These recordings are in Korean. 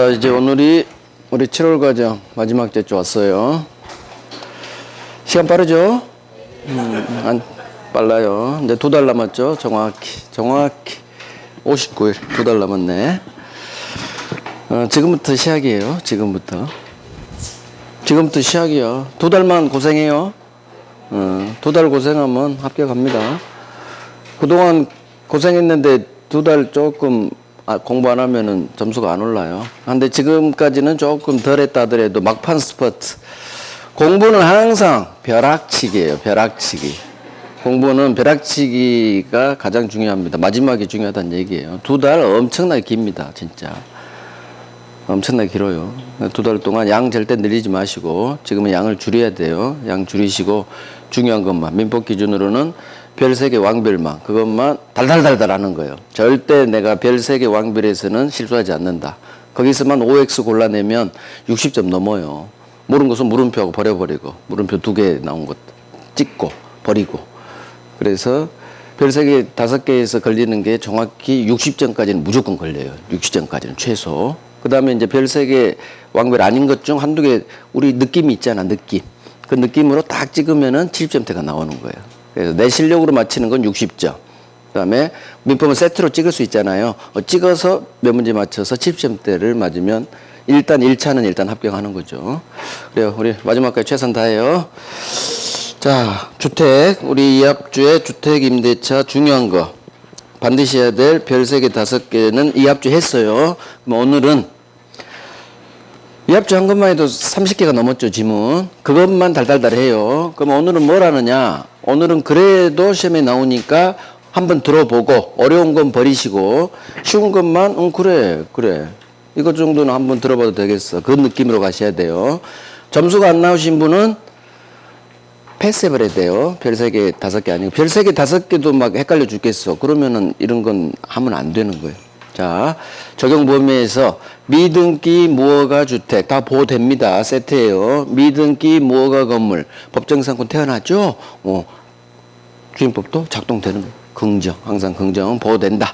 자, 이제 오늘이 우리 7월 과정 마지막 제주 왔어요. 시간 빠르죠? 안 빨라요. 이제 2달 남았죠? 정확히 59일 2달 남았네. 지금부터 시작이에요. 지금부터 시작이야. 2달만 고생해요. 2달 고생하면 합격합니다. 그동안 고생했는데 2달 조금 공부 안 하면은 점수가 안 올라요. 근데 지금까지는 조금 덜 했다 하더라도 막판 스퍼트. 공부는 항상 벼락치기예요. 벼락치기. 공부는 벼락치기가 가장 중요합니다. 마지막이 중요하다는 얘기예요. 2달 엄청나게 깁니다. 진짜. 엄청나게 길어요. 2달 동안 양 절대 늘리지 마시고 지금은 양을 줄여야 돼요. 양 줄이시고 중요한 것만 민법 기준으로는 별 3개 왕별만 그것만 달달달달 하는 거예요. 절대 내가 별 3개 왕별에서는 실수하지 않는다. 거기서만 OX 골라내면 60점 넘어요. 모르는 것은 물음표하고 버려버리고 물음표 2개 나온 것 찍고 버리고. 그래서 별 3개 5개에서 걸리는 게 정확히 60점까지는 무조건 걸려요. 60점까지는 최소. 그 다음에 이제 별 3개 왕별 아닌 것 중 한두 개 우리 느낌이 있잖아. 느낌. 그 느낌으로 딱 찍으면은 70점대가 나오는 거예요. 그래서 내 실력으로 맞히는 건 60점. 그 다음에 민법은 세트로 찍을 수 있잖아요. 찍어서 몇 문제 맞춰서 70점대를 맞으면 일단 1차는 일단 합격하는 거죠. 그래요. 우리 마지막까지 최선 다해요. 자, 주택. 우리 이합주의 주택 임대차 중요한 거. 반드시 해야 될 별 3개 5개는 이합주 했어요. 그럼 오늘은 이합주 한 것만 해도 30개가 넘었죠, 지문. 그것만 달달달 해요. 그럼 오늘은 뭘 하느냐? 오늘은 그래도 시험에 나오니까 한번 들어보고 어려운 건 버리시고 쉬운 것만 그래. 이것 정도는 한번 들어봐도 되겠어. 그 느낌으로 가셔야 돼요. 점수가 안 나오신 분은 패스해버려야 돼요. 별 3개 5개 아니고 별 3개 5개도 막 헷갈려 죽겠어. 그러면은 이런 건 하면 안 되는 거예요. 자, 적용 범위에서 미등기 무허가 주택 다 보호됩니다. 세트예요. 미등기 무허가 건물 법정상권 태어나죠? 주임법도 작동되는 거예요. 긍정, 항상 긍정 보호된다.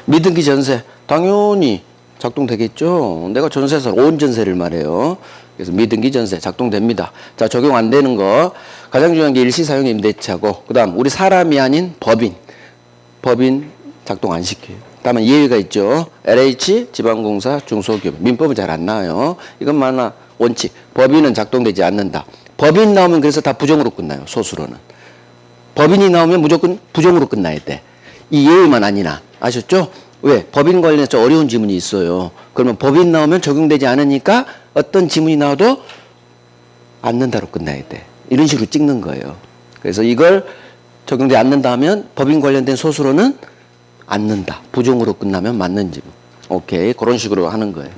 미등기 전세 당연히 작동되겠죠. 내가 전세에서 온 전세를 말해요. 그래서 미등기 전세 작동됩니다. 자, 적용 안 되는 거 가장 중요한 게 일시사용 임대차고 그 다음 우리 사람이 아닌 법인 작동 안 시켜요. 다만 예외가 있죠. LH, 지방공사, 중소기업. 민법은 잘 안 나와요. 이것만 하나 원칙. 법인은 작동되지 않는다. 법인 나오면 그래서 다 부정으로 끝나요. 소수로는. 법인이 나오면 무조건 부정으로 끝나야 돼. 이 예외만 아니나. 아셨죠? 왜? 법인 관련해서 어려운 지문이 있어요. 그러면 법인 나오면 적용되지 않으니까 어떤 지문이 나와도 않는다로 끝나야 돼. 이런 식으로 찍는 거예요. 그래서 이걸 적용되지 않는다 하면 법인 관련된 소수로는 않는다. 부정으로 끝나면 맞는 지문. 오케이. 그런 식으로 하는 거예요.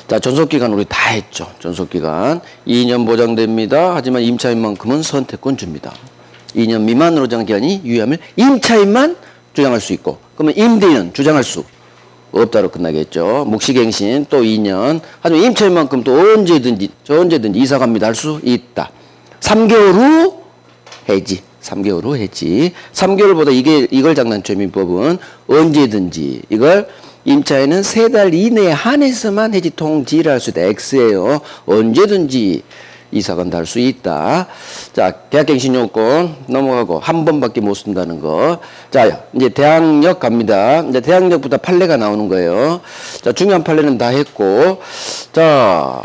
자, 전속기간 우리 다 했죠. 전속기간. 2년 보장됩니다. 하지만 임차인만큼은 선택권 줍니다. 2년 미만으로 정기간이 유효하면 임차인만 주장할 수 있고 그러면 임대인은 주장할 수 없다로 끝나겠죠. 묵시갱신 또 2년. 하지만 임차인만큼 또 언제든지 이사갑니다 할 수 있다. 3개월 후 해지. 3개월 후 해지. 3개월보다 이걸 장난쳐 민법은 언제든지 이걸 임차인은 3달 이내에 한해서만 해지 통지를 할 수 있다. X예요. 언제든지 이사간다 할 수 있다. 자, 계약갱신 요건 넘어가고 한 번밖에 못 쓴다는 거. 자, 이제 대항력 갑니다. 이제 대항력부터 판례가 나오는 거예요. 자, 중요한 판례는 다 했고, 자,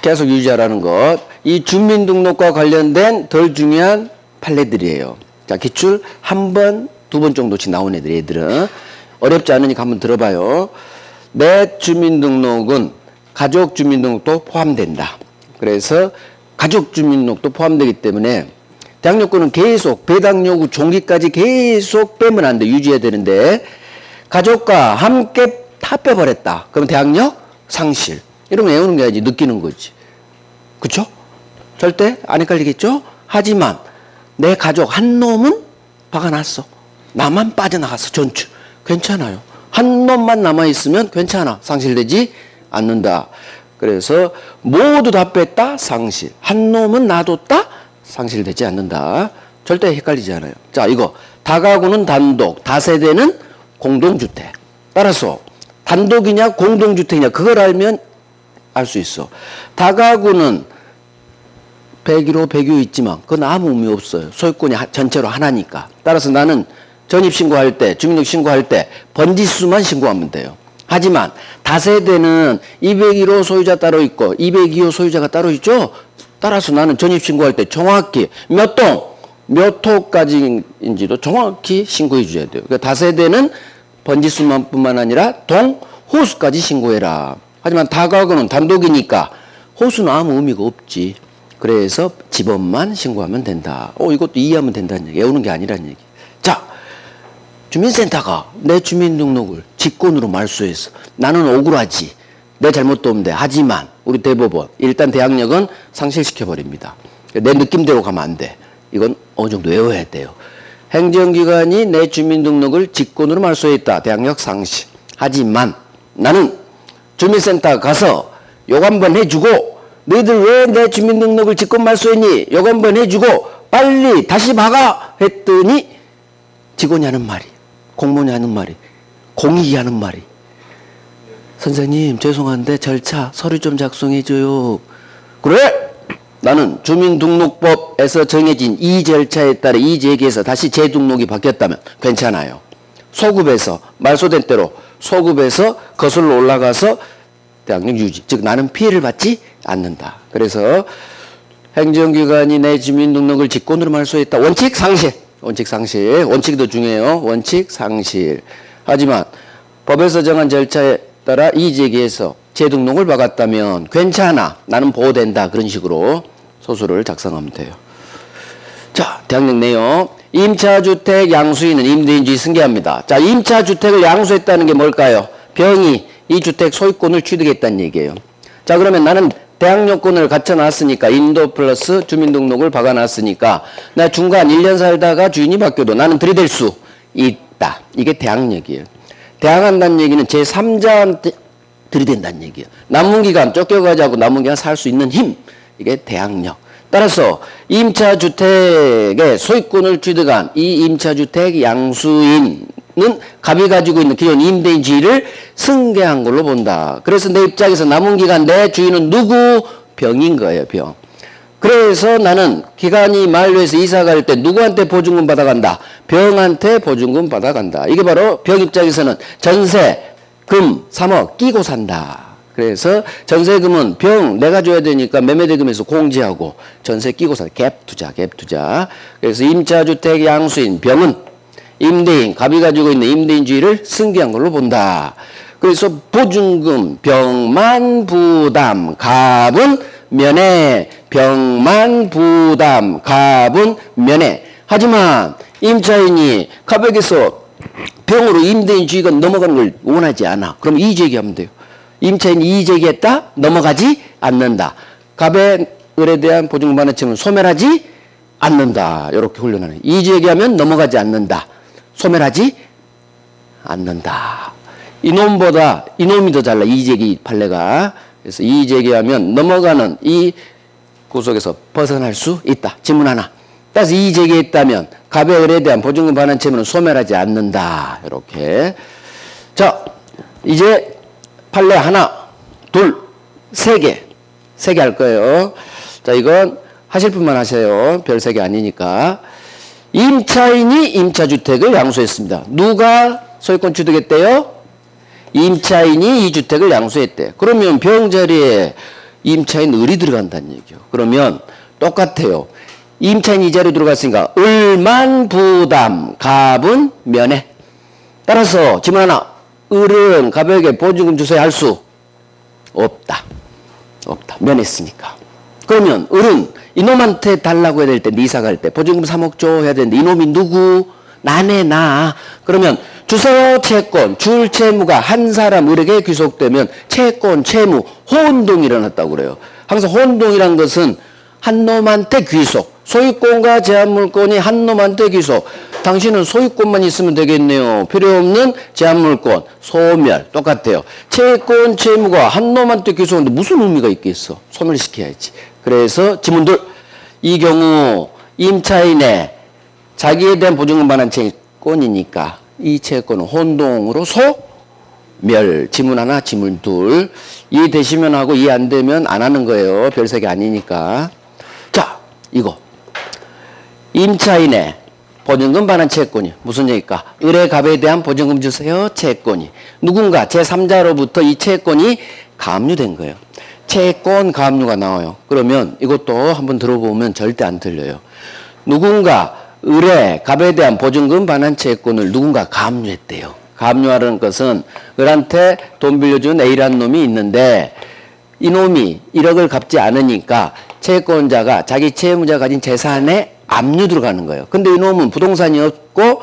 계속 유지하라는 것. 이 주민등록과 관련된 덜 중요한 판례들이에요. 자, 기출 한 번, 2번 정도씩 나온 얘들은 어렵지 않으니까 한번 들어봐요. 내 주민등록은 가족 주민등록도 포함된다. 그래서 가족 주민등록도 포함되기 때문에 대항력권은 계속 배당 요구 종기까지 계속 빼면 안 돼. 유지해야 되는데 가족과 함께 다 빼버렸다. 그럼 대항력 상실. 이런 거 외우는 게 아니지. 느끼는 거지. 그쵸? 절대 안 헷갈리겠죠? 하지만 내 가족 한 놈은 박아놨어. 나만 빠져나갔어. 전출. 괜찮아요. 한 놈만 남아있으면 괜찮아. 상실되지 않는다. 그래서 모두 다 뺐다 상실. 한 놈은 놔뒀다 상실되지 않는다. 절대 헷갈리지 않아요. 자, 이거 다가구는 단독, 다세대는 공동주택. 따라서 단독이냐 공동주택이냐 그걸 알면 알 수 있어. 다가구는 101호, 102호 있지만 그건 아무 의미 없어요. 소유권이 전체로 하나니까. 따라서 나는 전입신고할 때, 주민등록 신고할 때 번지수만 신고하면 돼요. 하지만 다세대는 201호 소유자 따로 있고 202호 소유자가 따로 있죠. 따라서 나는 전입신고할 때 정확히 몇 동, 몇 호까지인지도 정확히 신고해 줘야 돼요. 그러니까 다세대는 번지수만 뿐만 아니라 동, 호수까지 신고해라. 하지만 다가구는 단독이니까 호수는 아무 의미가 없지. 그래서 집업만 신고하면 된다. 이것도 이해하면 된다는 얘기. 외우는 게 아니라는 얘기. 자, 주민센터가 내 주민등록을 직권으로 말소했어. 나는 억울하지. 내 잘못도 없는데. 하지만 우리 대법원 일단 대항력은 상실시켜버립니다. 내 느낌대로 가면 안 돼. 이건 어느 정도 외워야 돼요. 행정기관이 내 주민등록을 직권으로 말소했다. 대항력 상실. 하지만 나는 주민센터 가서 욕 한번 해주고 너희들 왜 내 주민등록을 직권 말소했니? 욕 한번 해주고 빨리 다시 박아 했더니 직원이 하는 말이, 공무원이 하는 말이, 공익이 하는 말이, 선생님 죄송한데 절차 서류 좀 작성해줘요. 그래? 나는 주민등록법에서 정해진 이 절차에 따라 이 제기에서 다시 재등록이 바뀌었다면 괜찮아요. 소급해서 말소된 대로 소급해서 거슬러 올라가서 대항력 유지, 즉 나는 피해를 받지 않는다. 그래서 행정기관이 내 주민등록을 직권으로 말소했다. 원칙 상실. 원칙 상실. 원칙이 더 중요해요. 원칙 상실. 하지만 법에서 정한 절차에 따라 이의제기해서 재등록을 박았다면 괜찮아. 나는 보호된다. 그런 식으로 소수를 작성하면 돼요. 자, 대항력 내용. 임차주택 양수인은 임대인주의 승계합니다. 자, 임차주택을 양수했다는 게 뭘까요? 병이 이 주택 소유권을 취득했다는 얘기예요. 자, 그러면 나는 대항력권을 갖춰놨으니까 인도 플러스 주민등록을 박아놨으니까 나 중간 1년 살다가 주인이 바뀌어도 나는 들이댈 수 있다. 이게 대항력이에요. 대항한다는 얘기는 제3자한테 들이댄다는 얘기예요. 남문기간 쫓겨가지 않고 남문기간 살 수 있는 힘. 이게 대항력. 따라서 임차주택의 소유권을 취득한 이 임차주택 양수인은 갑이 가지고 있는 기존 임대인지위를 승계한 걸로 본다. 그래서 내 입장에서 남은 기간 내 주인은 누구? 병인 거예요. 병. 그래서 나는 기간이 만료해서 이사 갈 때 누구한테 보증금 받아간다? 병한테 보증금 받아간다. 이게 바로 병 입장에서는 전세, 금, 3억 끼고 산다. 그래서 전세금은 병 내가 줘야 되니까 매매대금에서 공제하고 전세 끼고 사. 갭 투자, 갭 투자. 그래서 임차주택 양수인 병은 임대인, 갑이 가지고 있는 임대인주의를 승계한 걸로 본다. 그래서 보증금, 병만 부담, 갑은 면해. 병만 부담, 갑은 면해. 하지만 임차인이 갑에게서 병으로 임대인주의가 넘어가는 걸 원하지 않아. 그럼 이의제기하면 돼요. 임차인이 이의제기했다? 넘어가지 않는다. 갑의 을에 대한 보증금 반환책은 소멸하지 않는다. 이렇게 훈련하는. 이의제기하면 넘어가지 않는다. 소멸하지 않는다. 이놈보다 이놈이 더 잘나. 이의제기 판례가. 그래서 이의제기하면 넘어가는 이 구속에서 벗어날 수 있다. 질문 하나. 따라서 이의제기했다면 갑의 을에 대한 보증금 반환책은 소멸하지 않는다. 이렇게. 자, 이제 판례 하나, 둘, 세 개. 세 개 할 거예요. 자, 이건 하실 분만 하세요. 별 세 개 아니니까. 임차인이 임차주택을 양수했습니다. 누가 소유권 취득했대요? 임차인이 이 주택을 양수했대. 그러면 병자리에 임차인 을이 들어간다는 얘기죠. 그러면 똑같아요. 임차인이 이 자리에 들어갔으니까 을만 부담, 갑은 면해. 따라서 질문 하나. 을은 갑에게 보증금 주세요 할 수 없다. 없다. 면했으니까. 그러면 을은 이놈한테 달라고 해야 될 때, 이사 갈 때 보증금 3억 줘 해야 되는데 이놈이 누구? 나네 나. 그러면 주세요 채권, 줄 채무가 한 사람 을에게 귀속되면 채권, 채무, 혼동이 일어났다고 그래요. 항상 혼동이란 것은 한 놈한테 귀속. 소유권과 제한물권이 한 놈한테 귀속. 당신은 소유권만 있으면 되겠네요. 필요 없는 제한물권, 소멸. 똑같아요. 채권, 채무가 한 놈한테 귀속하는데 무슨 의미가 있겠어? 소멸시켜야지. 그래서 지문들. 이 경우 임차인의 자기에 대한 보증금 반환 채권이니까 이 채권은 혼동으로 멸. 지문 하나, 지문 둘. 이해되시면 하고 이해 안 되면 안 하는 거예요. 별색이 아니니까. 자, 이거. 임차인의 보증금 반환 채권이 무슨 얘기일까? 의뢰갑에 대한 보증금 주세요. 채권이. 누군가 제3자로부터 이 채권이 가압류된 거예요. 채권 가압류가 나와요. 그러면 이것도 한번 들어보면 절대 안 틀려요. 누군가 의뢰갑에 대한 보증금 반환 채권을 누군가 가압류했대요. 가압류하는 것은 을한테 돈 빌려준 A라는 놈이 있는데 이 놈이 1억을 갚지 않으니까 채권자가 자기 채무자 가진 재산에 압류 들어가는 거예요. 근데 이 놈은 부동산이 없고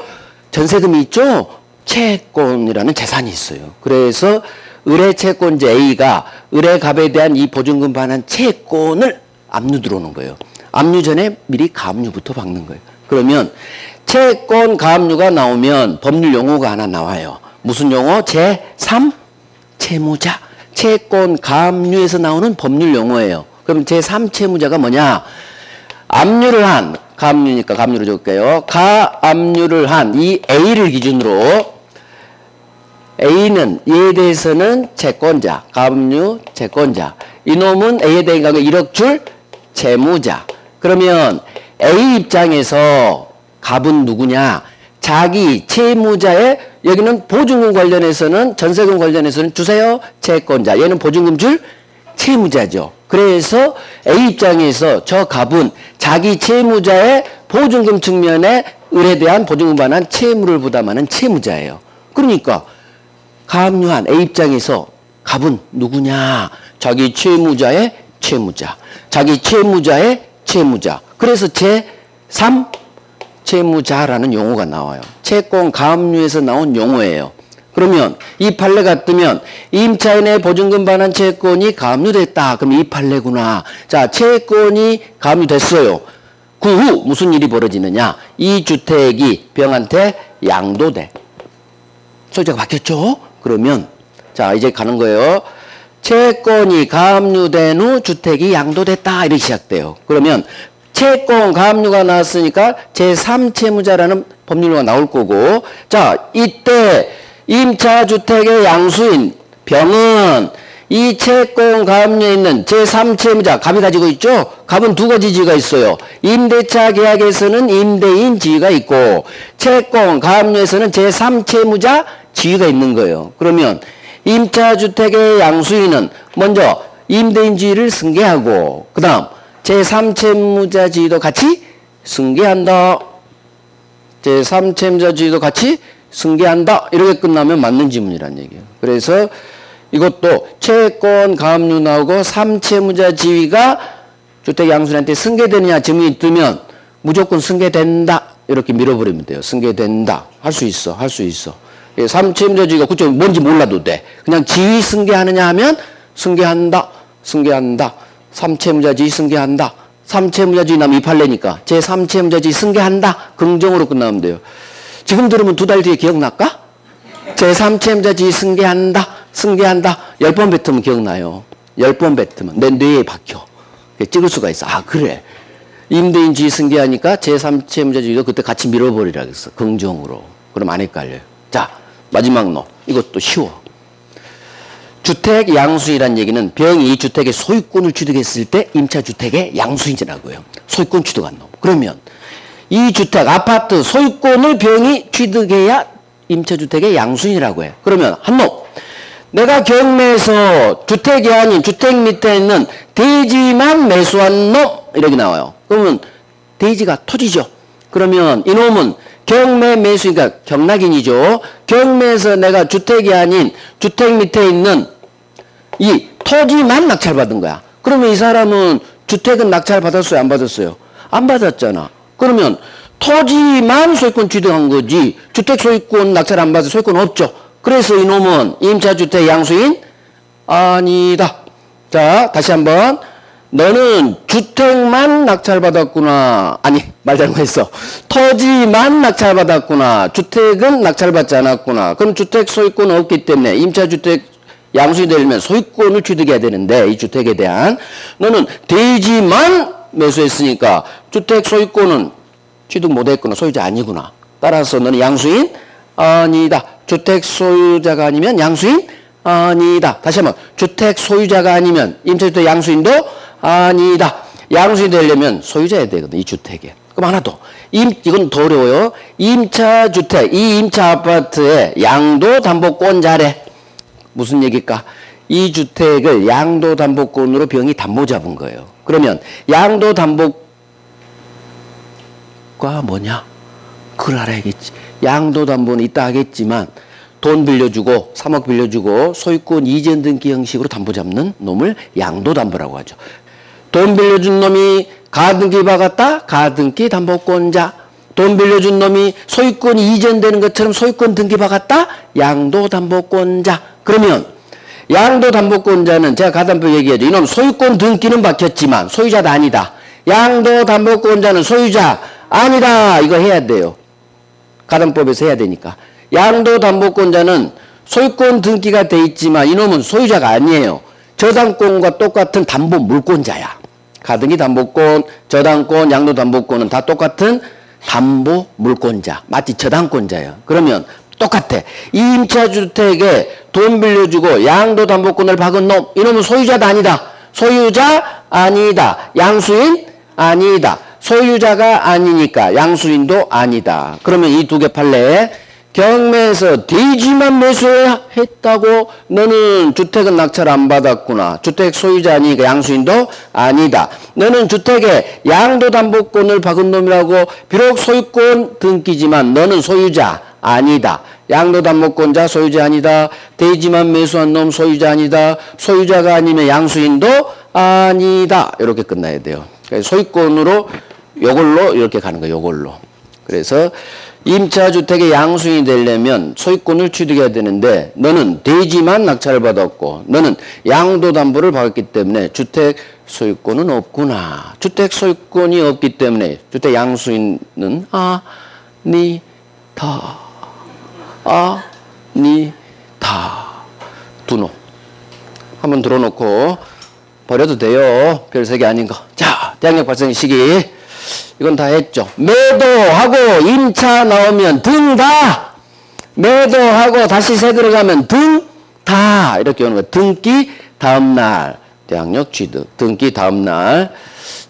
전세금이 있죠? 채권이라는 재산이 있어요. 그래서 의뢰 채권자 A가 의뢰갑에 대한 이 보증금 반환 채권을 압류 들어오는 거예요. 압류 전에 미리 가압류부터 박는 거예요. 그러면 채권 가압류가 나오면 법률 용어가 하나 나와요. 무슨 용어? 제3 채무자. 채권 가압류에서 나오는 법률 용어예요. 그럼 제3 채무자가 뭐냐? 압류를 한, 가압류니까 가압류로 적을게요. 가압류를 한 이 A를 기준으로 A는 A에 대해서는 채권자, 가압류 채권자. 이놈은 A에 대한 가격 1억 줄 채무자. 그러면 A 입장에서 갑은 누구냐? 자기 채무자의 여기는 보증금 관련해서는 전세금 관련해서는 주세요 채권자. 얘는 보증금 줄 채무자죠. 그래서 A 입장에서 저 갑은 자기 채무자의 보증금 측면에 을에 대한 보증금 반환 채무를 부담하는 채무자예요. 그러니까 가압류한 A 입장에서 갑은 누구냐? 자기 채무자의 채무자. 자기 채무자의 채무자. 그래서 제3 채무자라는 용어가 나와요. 채권 가압류에서 나온 용어예요. 그러면 이 판례가 뜨면 임차인의 보증금 반환 채권이 가압류됐다. 그럼 이 판례구나. 자, 채권이 가압류됐어요. 그 후 무슨 일이 벌어지느냐? 이 주택이 병한테 양도돼. 소유자가 바뀌었죠? 그러면 자, 이제 가는 거예요. 채권이 가압류된 후 주택이 양도됐다. 이렇게 시작돼요. 그러면 채권 가압류가 나왔으니까 제3채무자라는 법률로가 나올 거고, 자, 이때 임차주택의 양수인 병은 이 채권 가압류에 있는 제3채무자 갑이 가지고 있죠. 갑은 두 가지 지위가 있어요. 임대차 계약에서는 임대인 지위가 있고 채권 가압류에서는 제3채무자 지위가 있는 거예요. 그러면 임차주택의 양수인은 먼저 임대인 지위를 승계하고 그 다음 제3채무자 지위도 같이 승계한다. 제3채무자 지위도 같이 승계한다. 이렇게 끝나면 맞는 지문이란 얘기예요. 그래서 이것도 채권 가압류 나오고 3채무자 지위가 주택 양수인한테 승계되느냐 질문이 뜨면 무조건 승계된다. 이렇게 밀어버리면 돼요. 승계된다. 할 수 있어. 할 수 있어. 3채무자 지위가 그쪽 뭔지 몰라도 돼. 그냥 지위 승계하느냐 하면 승계한다. 승계한다. 3채무자 지위 승계한다. 3채무자 지위 나면 이 판례니까 제3채무자 지위 승계한다. 긍정으로 끝나면 돼요. 지금 들으면 두 달 뒤에 기억날까? 제3채무자 지위 승계한다. 승계한다. 10번 뱉으면 기억나요. 10번 뱉으면 내 뇌에 박혀. 찍을 수가 있어. 아, 그래. 임대인 지위 승계하니까 제3채무자 지위도 그때 같이 밀어버리라 그랬어. 긍정으로. 그럼 안 헷갈려요. 자, 마지막 너. 이것도 쉬워. 주택 양수인이라는 얘기는 병이 이 주택의 소유권을 취득했을 때 임차주택의 양수인이라고 해요. 소유권 취득한 놈. 그러면 이 주택, 아파트 소유권을 병이 취득해야 임차주택의 양수인이라고 해요. 그러면 한 놈. 내가 경매에서 주택이 아닌 주택 밑에 있는 대지만 매수한 놈. 이렇게 나와요. 그러면 대지가 토지죠. 그러면 이놈은 경매 매수니까 경락인이죠. 경매에서 내가 주택이 아닌 주택 밑에 있는 이 토지만 낙찰받은 거야. 그러면 이 사람은 주택은 낙찰받았어요? 안 받았어요? 안 받았잖아. 그러면 토지만 소유권 취득한 거지 주택 소유권 낙찰 안 받아서 소유권 없죠. 그래서 이놈은 임차주택 양수인 아니다. 자, 다시 한번. 너는 주택만 낙찰받았구나. 아니, 말 잘못했어. 토지만 낙찰받았구나. 주택은 낙찰받지 않았구나. 그럼 주택 소유권은 없기 때문에 임차주택 양수인이 되려면 소유권을 취득해야 되는데 이 주택에 대한 너는 대지만 매수했으니까 주택 소유권은 취득 못했구나. 소유자 아니구나. 따라서 너는 양수인 아니다. 주택 소유자가 아니면 양수인? 아니다. 다시 한번. 주택 소유자가 아니면 임차주택 양수인도? 아니다. 양수인 되려면 소유자여야 되거든, 이 주택에. 그럼 하나 더. 이건 더 어려워요. 임차주택, 이 임차 아파트의 양도담보권자래. 무슨 얘기일까? 이 주택을 양도담보권으로 병이 담보 잡은 거예요. 그러면 양도담보가 뭐냐? 그걸 알아야겠지. 양도담보는 이따 하겠지만 돈 빌려주고 3억 빌려주고 소유권 이전 등기 형식으로 담보 잡는 놈을 양도담보라고 하죠. 돈 빌려준 놈이 가등기 박았다? 가등기 담보권자. 돈 빌려준 놈이 소유권 이전되는 것처럼 소유권 등기 박았다? 양도담보권자. 그러면 양도담보권자는 제가 가담표 얘기하죠. 이놈 소유권 등기는 박혔지만 소유자도 아니다. 양도담보권자는 소유자 아니다. 이거 해야 돼요. 가담법에서 해야 되니까. 양도담보권자는 소유권 등기가 돼 있지만 이놈은 소유자가 아니에요. 저당권과 똑같은 담보 물권자야. 가등기 담보권, 저당권, 양도담보권은 다 똑같은 담보 물권자. 마치 저당권자예요. 그러면 똑같아. 이 임차주택에 돈 빌려주고 양도담보권을 박은 놈, 이놈은 소유자도 아니다. 소유자 아니다. 양수인 아니다. 소유자가 아니니까 양수인도 아니다. 그러면 이 두 개 판례 경매에서 대지만 매수했다고 너는 주택은 낙찰 안 받았구나. 주택 소유자 아니니까 양수인도 아니다. 너는 주택에 양도담보권을 박은 놈이라고 비록 소유권 등기지만 너는 소유자 아니다. 양도담보권자 소유자 아니다. 대지만 매수한 놈 소유자 아니다. 소유자가 아니면 양수인도 아니다. 이렇게 끝나야 돼요. 소유권으로 요걸로 이렇게 가는 거예요. 요걸로. 그래서 임차주택의 양수인이 되려면 소유권을 취득해야 되는데 너는 대지만 낙찰을 받았고 너는 양도담보를 받았기 때문에 주택 소유권은 없구나. 주택 소유권이 없기 때문에 주택 양수인은 아니다. 두 놈. 한번 들어놓고 버려도 돼요. 별 3개 아닌 거. 자, 대항력 발생 시기. 이건 다 했죠. 매도하고 임차 나오면 등 다. 매도하고 다시 세 들어가면 등 다. 이렇게 오는 거예요. 등기 다음날. 대항력 취득. 등기 다음날.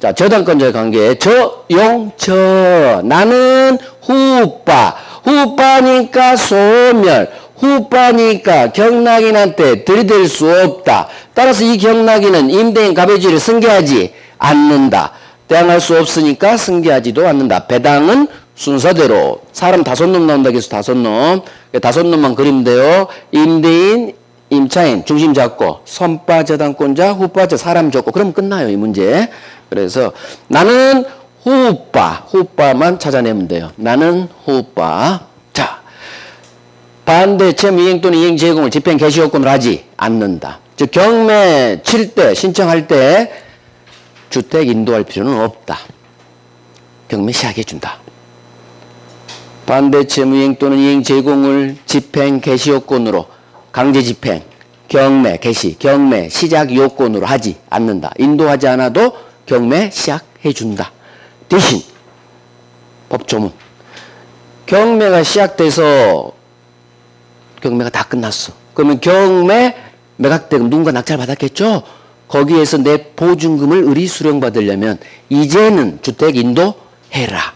자, 저당권자의 관계. 저, 용, 저. 나는 후빠. 후빠니까 소멸. 후빠니까 경락인한테 들이댈 수 없다. 따라서 이 경락인은 임대인 갑의지를 승계하지 않는다. 대항할 수 없으니까 승계하지도 않는다. 배당은 순서대로. 사람 5놈 나온다 해서 5놈. 5놈만 그리면 돼요. 임대인, 임차인 중심 잡고 선빠 저당권자, 후빠 저 사람 적고 그럼 끝나요. 이 문제. 그래서 나는 후빠. 후빠만 찾아내면 돼요. 나는 후빠. 자, 반대 채무 이행 또는 이행 제공을 집행 개시 요건으로 하지 않는다. 즉 경매 칠 때 신청할 때 주택 인도할 필요는 없다. 경매 시작해 준다. 반대 채무 이행 또는 이행 제공을 집행 개시 요건으로 강제 집행, 경매 개시, 경매 시작 요건으로 하지 않는다. 인도하지 않아도 경매 시작해 준다. 대신 법조문. 경매가 시작돼서 경매가 다 끝났어. 그러면 경매 매각대금 누군가 낙찰 받았겠죠? 거기에서 내 보증금을 의리 수령받으려면 이제는 주택 인도해라.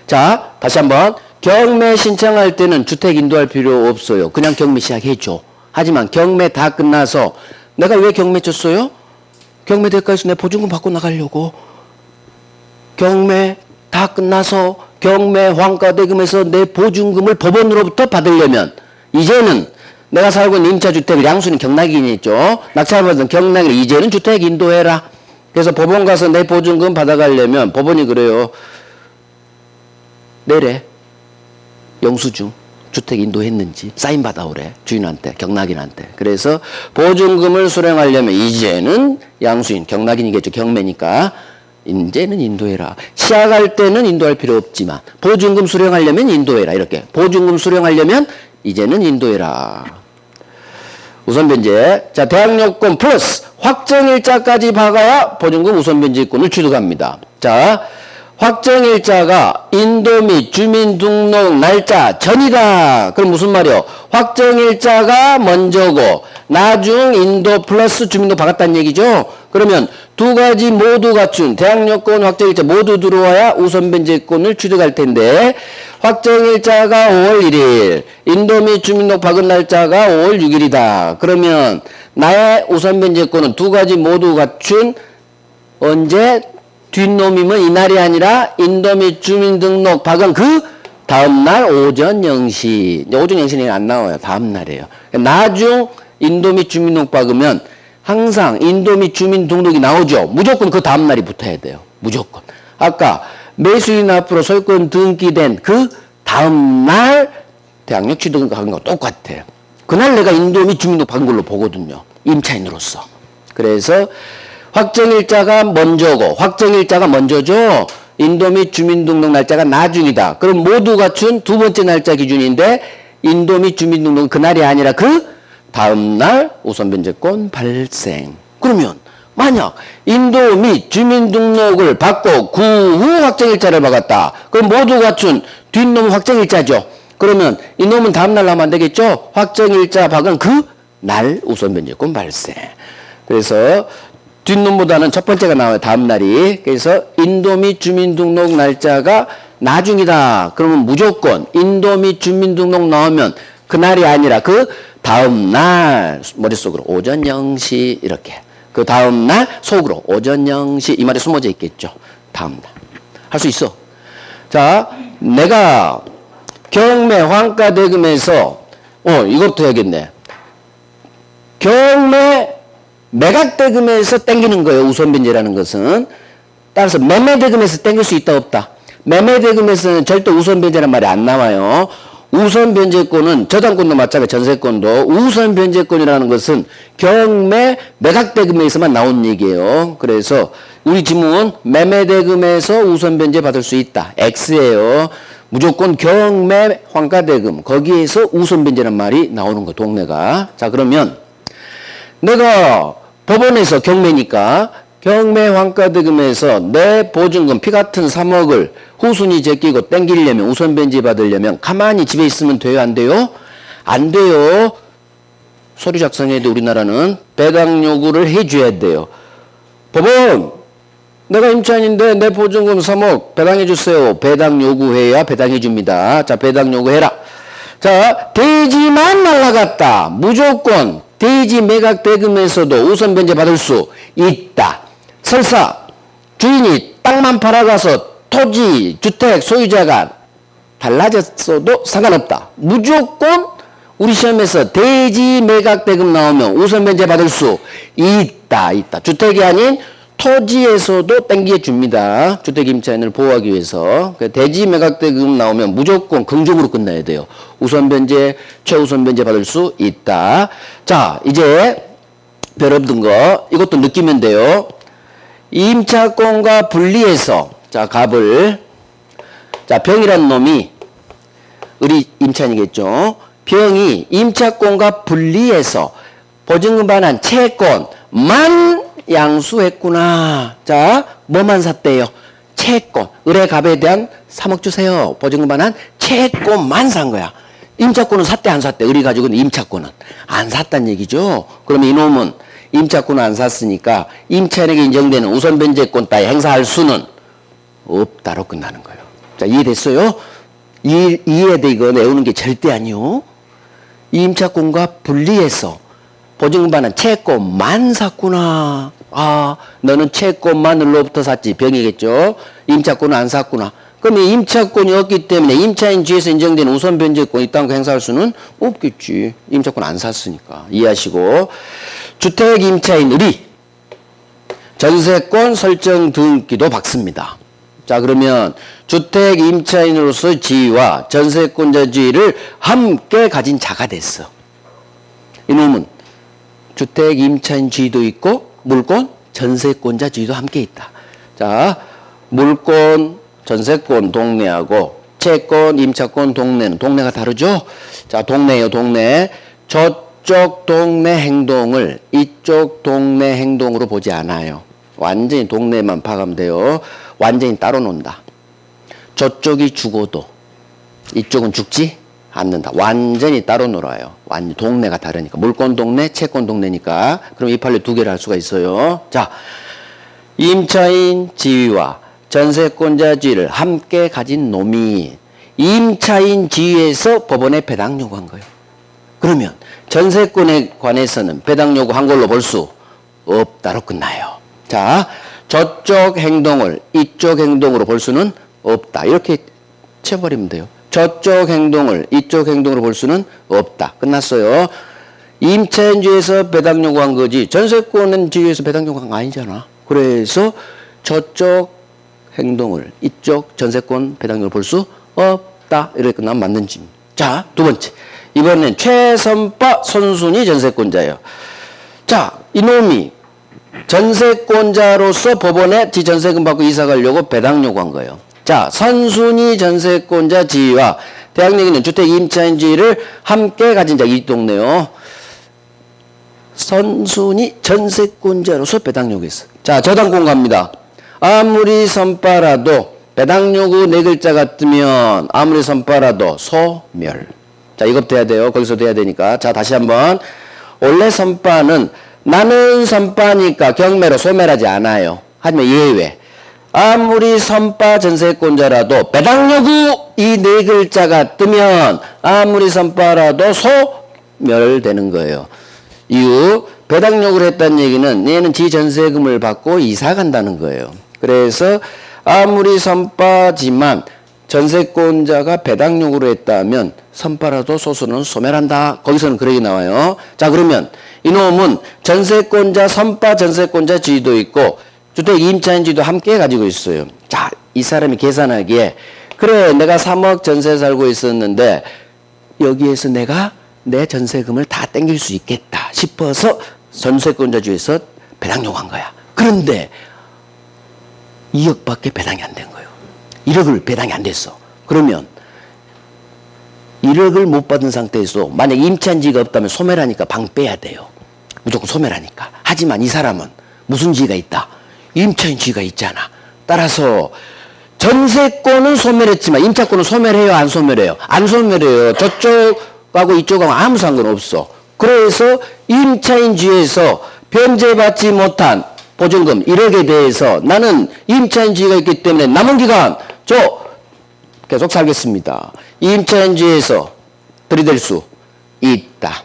자, 다시 한번. 경매 신청할 때는 주택 인도할 필요 없어요. 그냥 경매 시작해줘. 하지만 경매 다 끝나서 내가 왜 경매 쳤어요? 경매 대가에서 내 보증금 받고 나가려고. 경매 다 끝나서 경매 환가대금에서 내 보증금을 법원으로부터 받으려면 이제는 내가 살고 있는 임차주택을 양수는 경락인이 있죠. 낙찰받은 경락인을 이제는 주택 인도해라. 그래서 법원 가서 내 보증금 받아가려면 법원이 그래요. 내래. 영수증. 주택 인도했는지 사인 받아오래. 주인한테, 경락인한테. 그래서 보증금을 수령하려면 이제는 양수인, 경락인이겠죠. 경매니까. 이제는 인도해라. 시작할 때는 인도할 필요 없지만 보증금 수령하려면 인도해라. 이렇게. 보증금 수령하려면 이제는 인도해라. 우선 변제. 자, 대항력권 플러스 확정일자까지 박아야 보증금 우선 변제권을 취득합니다. 자, 확정일자가 인도 및 주민등록 날짜 전이다. 그럼 무슨 말이요? 확정일자가 먼저고 나중 인도 플러스 주민등록 받았다는 얘기죠. 그러면 두 가지 모두 갖춘 대항요건 확정일자 모두 들어와야 우선변제권을 취득할 텐데 확정일자가 5월 1일 인도 및 주민등록 받은 날짜가 5월 6일이다. 그러면 나의 우선변제권은 두 가지 모두 갖춘 언제? 뒷놈이면 이날이 아니라 인도 및 주민등록 박은 그 다음날 오전 0시. 이제 오전 0시는 안 나와요. 다음날이에요. 나중 인도 및 주민등록 박으면 항상 인도 및 주민등록이 나오죠. 무조건 그 다음날이 붙어야 돼요. 무조건. 아까 매수인 앞으로 소유권 등기된 그 다음날 대항력 취득한 거 똑같아요. 그날 내가 인도 및 주민등록 박은 걸로 보거든요. 임차인으로서. 그래서 확정일자가 먼저고 확정일자가 먼저죠. 인도 및 주민등록 날짜가 나중이다. 그럼 모두 갖춘 두 번째 날짜 기준인데 인도 및 주민등록은 그날이 아니라 그 다음날 우선변제권 발생. 그러면 만약 인도 및 주민등록을 받고 그 후 확정일자를 박았다. 그럼 모두 갖춘 뒷놈은 확정일자죠. 그러면 이놈은 다음날 나면 안 되겠죠. 확정일자 박은 그 날 우선변제권 발생. 그래서 뒷놈보다는 첫 번째가 나와요. 다음날이. 그래서 인도 및 주민등록 날짜가 나중이다. 그러면 무조건 인도 및 주민등록 나오면 그날이 아니라 그 다음날 머릿속으로 오전 0시 이렇게. 그 다음날 속으로 오전 0시 이 말이 숨어져 있겠죠. 다음날. 할 수 있어. 자, 내가 경매 환가대금에서 이것도 해야겠네. 경매 매각대금에서 땡기는 거예요. 우선변제라는 것은. 따라서 매매대금에서 땡길 수 있다 없다. 매매대금에서는 절대 우선변제란 말이 안 나와요. 우선변제권은 저당권도 마찬가지 전세권도 우선변제권이라는 것은 경매 매각대금에서만 나온 얘기예요. 그래서 우리 지문 매매대금에서 우선변제 받을 수 있다. X예요. 무조건 경매 환가대금 거기에서 우선변제란 말이 나오는 거 동네가. 자 그러면 내가 법원에서 경매니까 경매 환가대금에서 내 보증금 피 같은 3억을 후순위 제끼고 땡기려면 우선변제 받으려면 가만히 집에 있으면 돼요? 안 돼요? 안 돼요. 서류 작성해야 돼. 우리나라는 배당 요구를 해줘야 돼요. 법원 내가 임차인인데 내 보증금 3억 배당해 주세요. 배당 요구해야 배당해 줍니다. 자 배당 요구해라. 자 대지만 날라갔다. 무조건 대지 매각 대금에서도 우선변제 받을 수 있다. 설사 주인이 땅만 팔아가서 토지, 주택 소유자가 달라졌어도 상관없다. 무조건 우리 시험에서 대지 매각 대금 나오면 우선변제 받을 수 있다. 주택이 아닌 토지에서도 땡겨 줍니다. 주택임차인을 보호하기 위해서. 대지 매각 대금 나오면 무조건 긍정으로 끝나야 돼요. 우선변제, 최우선변제 받을 수 있다. 자, 이제 별 없는 거 이것도 느끼면 돼요. 임차권과 분리해서 자, 갑을 자, 병이라는 놈이 우리 임차인이겠죠. 병이 임차권과 분리해서 보증금 반환 채권만 양수했구나. 자, 뭐만 샀대요? 채권. 의뢰갑에 대한 3억 주세요. 보증금 반환 채권만 산 거야. 임차권은 샀대 안 샀대? 의리 가지고는 임차권은 안 샀단 얘기죠. 그러면 이놈은 임차권을 안 샀으니까 임차인에게 인정되는 우선변제권 따위 행사할 수는 없다로 끝나는 거예요. 자, 이해됐어요? 이해돼. 이거 내우는 게 절대 아니요. 임차권과 분리해서 보증금 반환 채권만 샀구나. 아, 너는 채권만으로부터 샀지. 병이겠죠. 임차권은 안 샀구나. 그럼 이 임차권이 없기 때문에 임차인 지에서 인정되는 우선변제권 이딴 거 행사할 수는 없겠지. 임차권 안 샀으니까. 이해하시고. 주택 임차인 의리 전세권 설정 등기도 받습니다. 자 그러면 주택 임차인으로서 지위와 전세권자 지위를 함께 가진 자가 됐어. 이놈은 주택 임차인 지위도 있고 물권 전세권자 지위도 함께 있다. 자 물권 전세권 동네하고 채권 임차권 동네가 다르죠. 자 동네예요. 동네. 저쪽 동네 행동을 이쪽 동네 행동으로 보지 않아요. 완전히 동네만 파가면 돼요. 완전히 따로 논다. 저쪽이 죽어도 이쪽은 죽지 않는다. 완전히 따로 놀아요. 완전 동네가 다르니까. 물권 동네, 채권 동네니까. 그럼 이 판례 두 개를 할 수가 있어요. 자, 임차인 지위와 전세권자 지위를 함께 가진 놈이 임차인 지위에서 법원에 배당 요구한 거예요. 그러면 전세권에 관해서는 배당 요구한 걸로 볼 수 없다로 끝나요. 자, 저쪽 행동을 이쪽 행동으로 볼 수는 없다. 이렇게 쳐버리면 돼요. 저쪽 행동을 이쪽 행동으로 볼 수는 없다. 끝났어요. 임차인주에서 배당 요구한 거지 전세권은 지위에서 배당 요구한 거 아니잖아. 그래서 저쪽 행동을 이쪽 전세권 배당률을 볼 수 없다. 이렇게 끝나면 맞는 집. 자, 두 번째. 이번엔 최선빠 선순위 전세권자예요. 자, 이놈이 전세권자로서 법원에 지 전세금 받고 이사 가려고 배당 요구한 거예요. 자, 선순위 전세권자 지위와 대학 얘기는 주택 임차인 지위를 함께 가진 자 이 동네요. 선순위 전세권자로서 배당 요구했어. 자, 저당권 갑니다. 아무리 선빠라도 배당 요구 네 글자 같으면 아무리 선빠라도 소멸. 자, 이것도 해야 돼요. 거기서도 해야 되니까. 자, 다시 한번. 원래 선빠는 나는 선빠니까 경매로 소멸하지 않아요. 하지만 예외. 아무리 선빠 전세권자라도 배당 요구 이 네 글자가 뜨면 아무리 선빠라도 소멸되는 거예요. 이후 배당 요구를 했다는 얘기는 얘는 지 전세금을 받고 이사 간다는 거예요. 그래서 아무리 선빠지만 전세권자가 배당 요구를 했다면 선빠라도 소수는 소멸한다. 거기서는 그렇게 나와요. 자, 그러면 이놈은 전세권자 선빠 전세권자 지위도 있고 주택 임차인 지위도 함께 가지고 있어요. 자, 이 사람이 계산하기에 그래 내가 3억 전세 살고 있었는데 여기에서 내가 내 전세금을 다 땡길 수 있겠다 싶어서 전세권자 주에서 배당 요구한 거야. 그런데 2억밖에 배당이 안 된 거예요. 1억을 배당이 안 됐어. 그러면 1억을 못 받은 상태에서 만약 임차인지가 없다면 소멸하니까 방 빼야 돼요. 무조건 소멸하니까. 하지만 이 사람은 무슨 지가 있다? 임차인지가 있잖아. 따라서 전세권은 소멸했지만 임차권은 소멸해요? 안 소멸해요? 안 소멸해요. 저쪽하고 이쪽하고 아무 상관없어. 그래서 임차인지에서 변제받지 못한 보증금 1억에 대해서 나는 임차인지가 있기 때문에 남은 기간 저 계속 살겠습니다. 임차인지에서 들이댈 수 있다.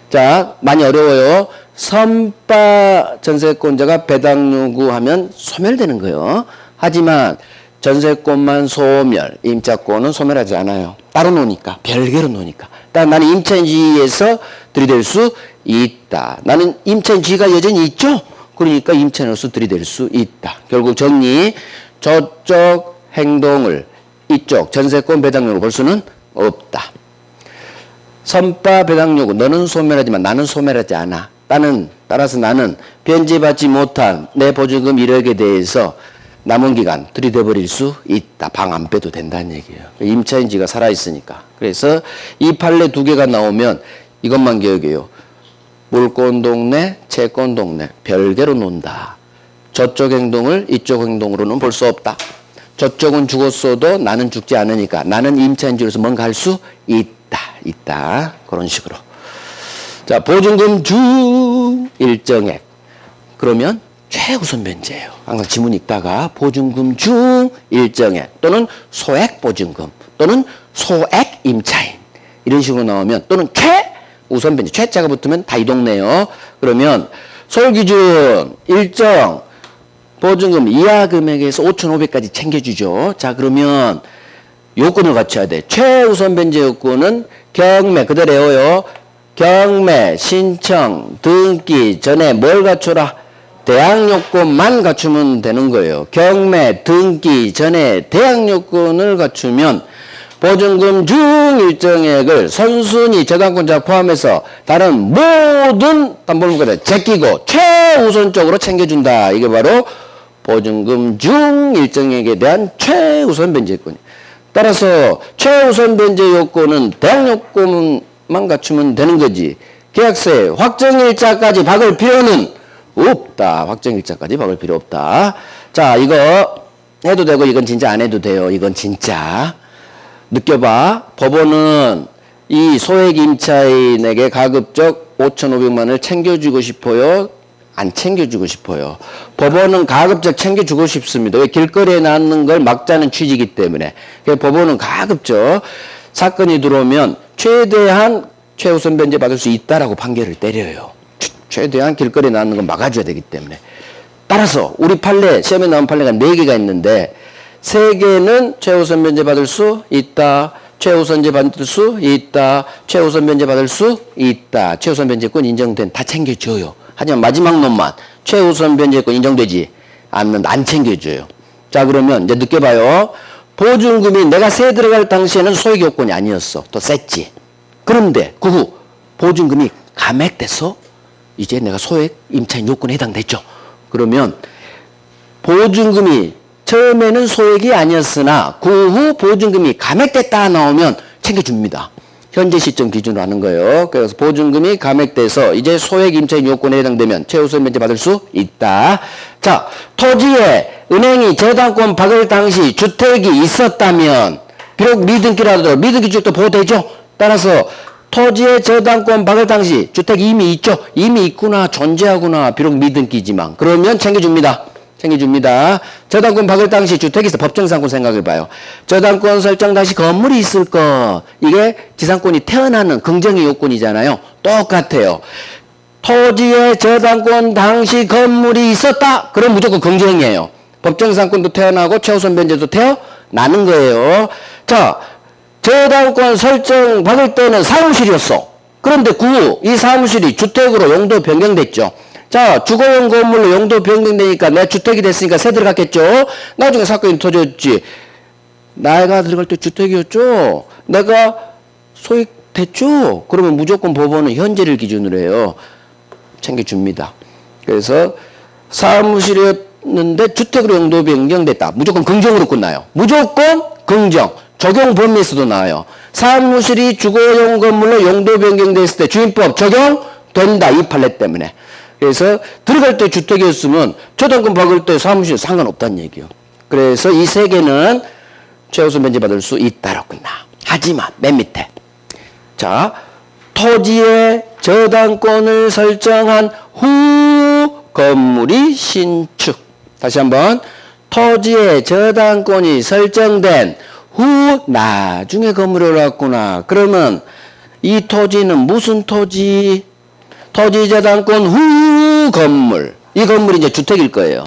자, 많이 어려워요. 선빠 전세권자가 배당 요구하면 소멸되는 거예요. 하지만 전세권만 소멸, 임차권은 소멸하지 않아요. 따로 노니까, 별개로 노니까. 나는 임차인지에서 들이댈 수 있다. 나는 임차인지가 여전히 있죠? 그러니까 임차인으로서 들이댈 수 있다. 결국 정리, 저쪽 행동을 이쪽 전세권 배당료로 볼 수는 없다. 선빠 배당 요구 너는 소멸하지만 나는 소멸하지 않아. 따라서 나는 변제받지 못한 내 보증금 1억에 대해서 남은 기간 들이대버릴 수 있다. 방 안 빼도 된다는 얘기예요. 임차인지가 살아있으니까. 그래서 이 판례 두 개가 나오면 이것만 기억해요. 물권 동네, 채권 동네 별개로 논다. 저쪽 행동을 이쪽 행동으로는 볼 수 없다. 저쪽은 죽었어도 나는 죽지 않으니까 나는 임차인지로서 뭔가 할 수 있다. 그런 식으로. 자, 보증금 주 일정액. 그러면 최우선 변제예요. 항상 지문 읽다가 보증금 주 일정액 또는 소액 보증금 또는 소액 임차인 이런 식으로 나오면 또는 최우선 변제. 최자가 붙으면 다 이동네요. 그러면 솔기준 일정 보증금 이하 금액에서 5,500까지 챙겨주죠. 자, 그러면 요건을 갖춰야 돼. 최우선 변제 요건은 경매, 그대로 외워요. 경매, 신청, 등기 전에 뭘 갖춰라? 대항 요건만 갖추면 되는 거예요. 경매, 등기 전에 대항 요건을 갖추면 보증금 중 일정액을 선순위 저당권자 포함해서 다른 모든 담보물권자 제끼고 최우선적으로 챙겨준다. 이게 바로 보증금 중 일정액에 대한 최우선 변제권이에요. 따라서 최우선 변제 요건은 대항 요건만 갖추면 되는 거지. 계약서에 확정일자까지 박을 필요는 없다. 확정일자까지 박을 필요 없다. 자, 이거 해도 되고 이건 진짜 안 해도 돼요. 이건 진짜. 느껴봐. 법원은 이 소액 임차인에게 가급적 5,500만 원을 챙겨주고 싶어요? 안 챙겨주고 싶어요? 법원은 가급적 챙겨주고 싶습니다. 왜? 길거리에 놨는 걸 막자는 취지이기 때문에. 그래서 법원은 가급적 사건이 들어오면 최대한 최우선 변제 받을 수 있다라고 판결을 때려요. 최대한 길거리에 놨는 건 막아줘야 되기 때문에. 따라서 우리 판례, 시험에 나온 판례가 4개가 있는데 3개는 최우선 변제 받을 수 있다. 최우선제 받을 수 있다. 최우선 변제 받을 수 있다. 최우선 변제권 인정된 다 챙겨줘요. 하지만 마지막 놈만 최우선 변제권 인정되지 않는다. 안 챙겨줘요. 자, 그러면 이제 느껴봐요. 보증금이 내가 세 들어갈 당시에는 소액 요건이 아니었어. 더 셌지. 그런데 그 후 보증금이 감액돼서 이제 내가 소액 임차인 요건에 해당됐죠. 그러면 보증금이 처음에는 소액이 아니었으나 그 후 보증금이 감액됐다 나오면 챙겨줍니다. 현재 시점 기준으로 하는 거예요. 그래서 보증금이 감액돼서 이제 소액 임차인 요건에 해당되면 최우선 변제 받을 수 있다. 자, 토지에 은행이 저당권 박을 당시 주택이 있었다면 비록 미등기라도 미등기 주택도 보호되죠. 따라서 토지에 저당권 박을 당시 주택이 이미 있죠. 이미 있구나, 존재하구나. 비록 미등기지만 그러면 챙겨줍니다. 챙겨줍니다. 저당권 박을 당시 주택이 있어. 법정상권 생각해봐요. 저당권 설정 당시 건물이 있을 것. 이게 지상권이 태어나는 긍정의 요건이잖아요. 똑같아요. 토지에 저당권 당시 건물이 있었다. 그럼 무조건 긍정이에요. 법정상권도 태어나고 최우선 변제도 태어나는 거예요. 자, 저당권 설정 받을 때는 사무실이었어. 그런데 그 후 이 사무실이 주택으로 용도 변경됐죠. 자, 주거용 건물로 용도 변경되니까 내 주택이 됐으니까 세 들어갔겠죠. 나중에 사건이 터졌지. 내가 들어갈 때 주택이었죠. 내가 소액됐죠. 그러면 무조건 법원은 현재를 기준으로 해요. 챙겨줍니다. 그래서 사무실이었는데 주택으로 용도 변경됐다. 무조건 긍정으로 끝나요. 무조건 긍정. 적용 범위에서도 나와요. 사무실이 주거용 건물로 용도 변경됐을 때 주임법 적용된다. 이 판례 때문에. 그래서 들어갈 때 주택이었으면 저당권 박을 때 사무실 상관없다는 얘기예요. 그래서 이 세 개는 최우선 변제 받을 수 있다라고 끝나. 하지만 맨 밑에 자, 토지의 저당권을 설정한 후 건물이 신축. 다시 한번 토지의 저당권이 설정된 후 나중에 건물이 올라왔구나. 그러면 이 토지는 무슨 토지? 토지 저당권 후 건물. 이 건물이 이제 주택일 거예요.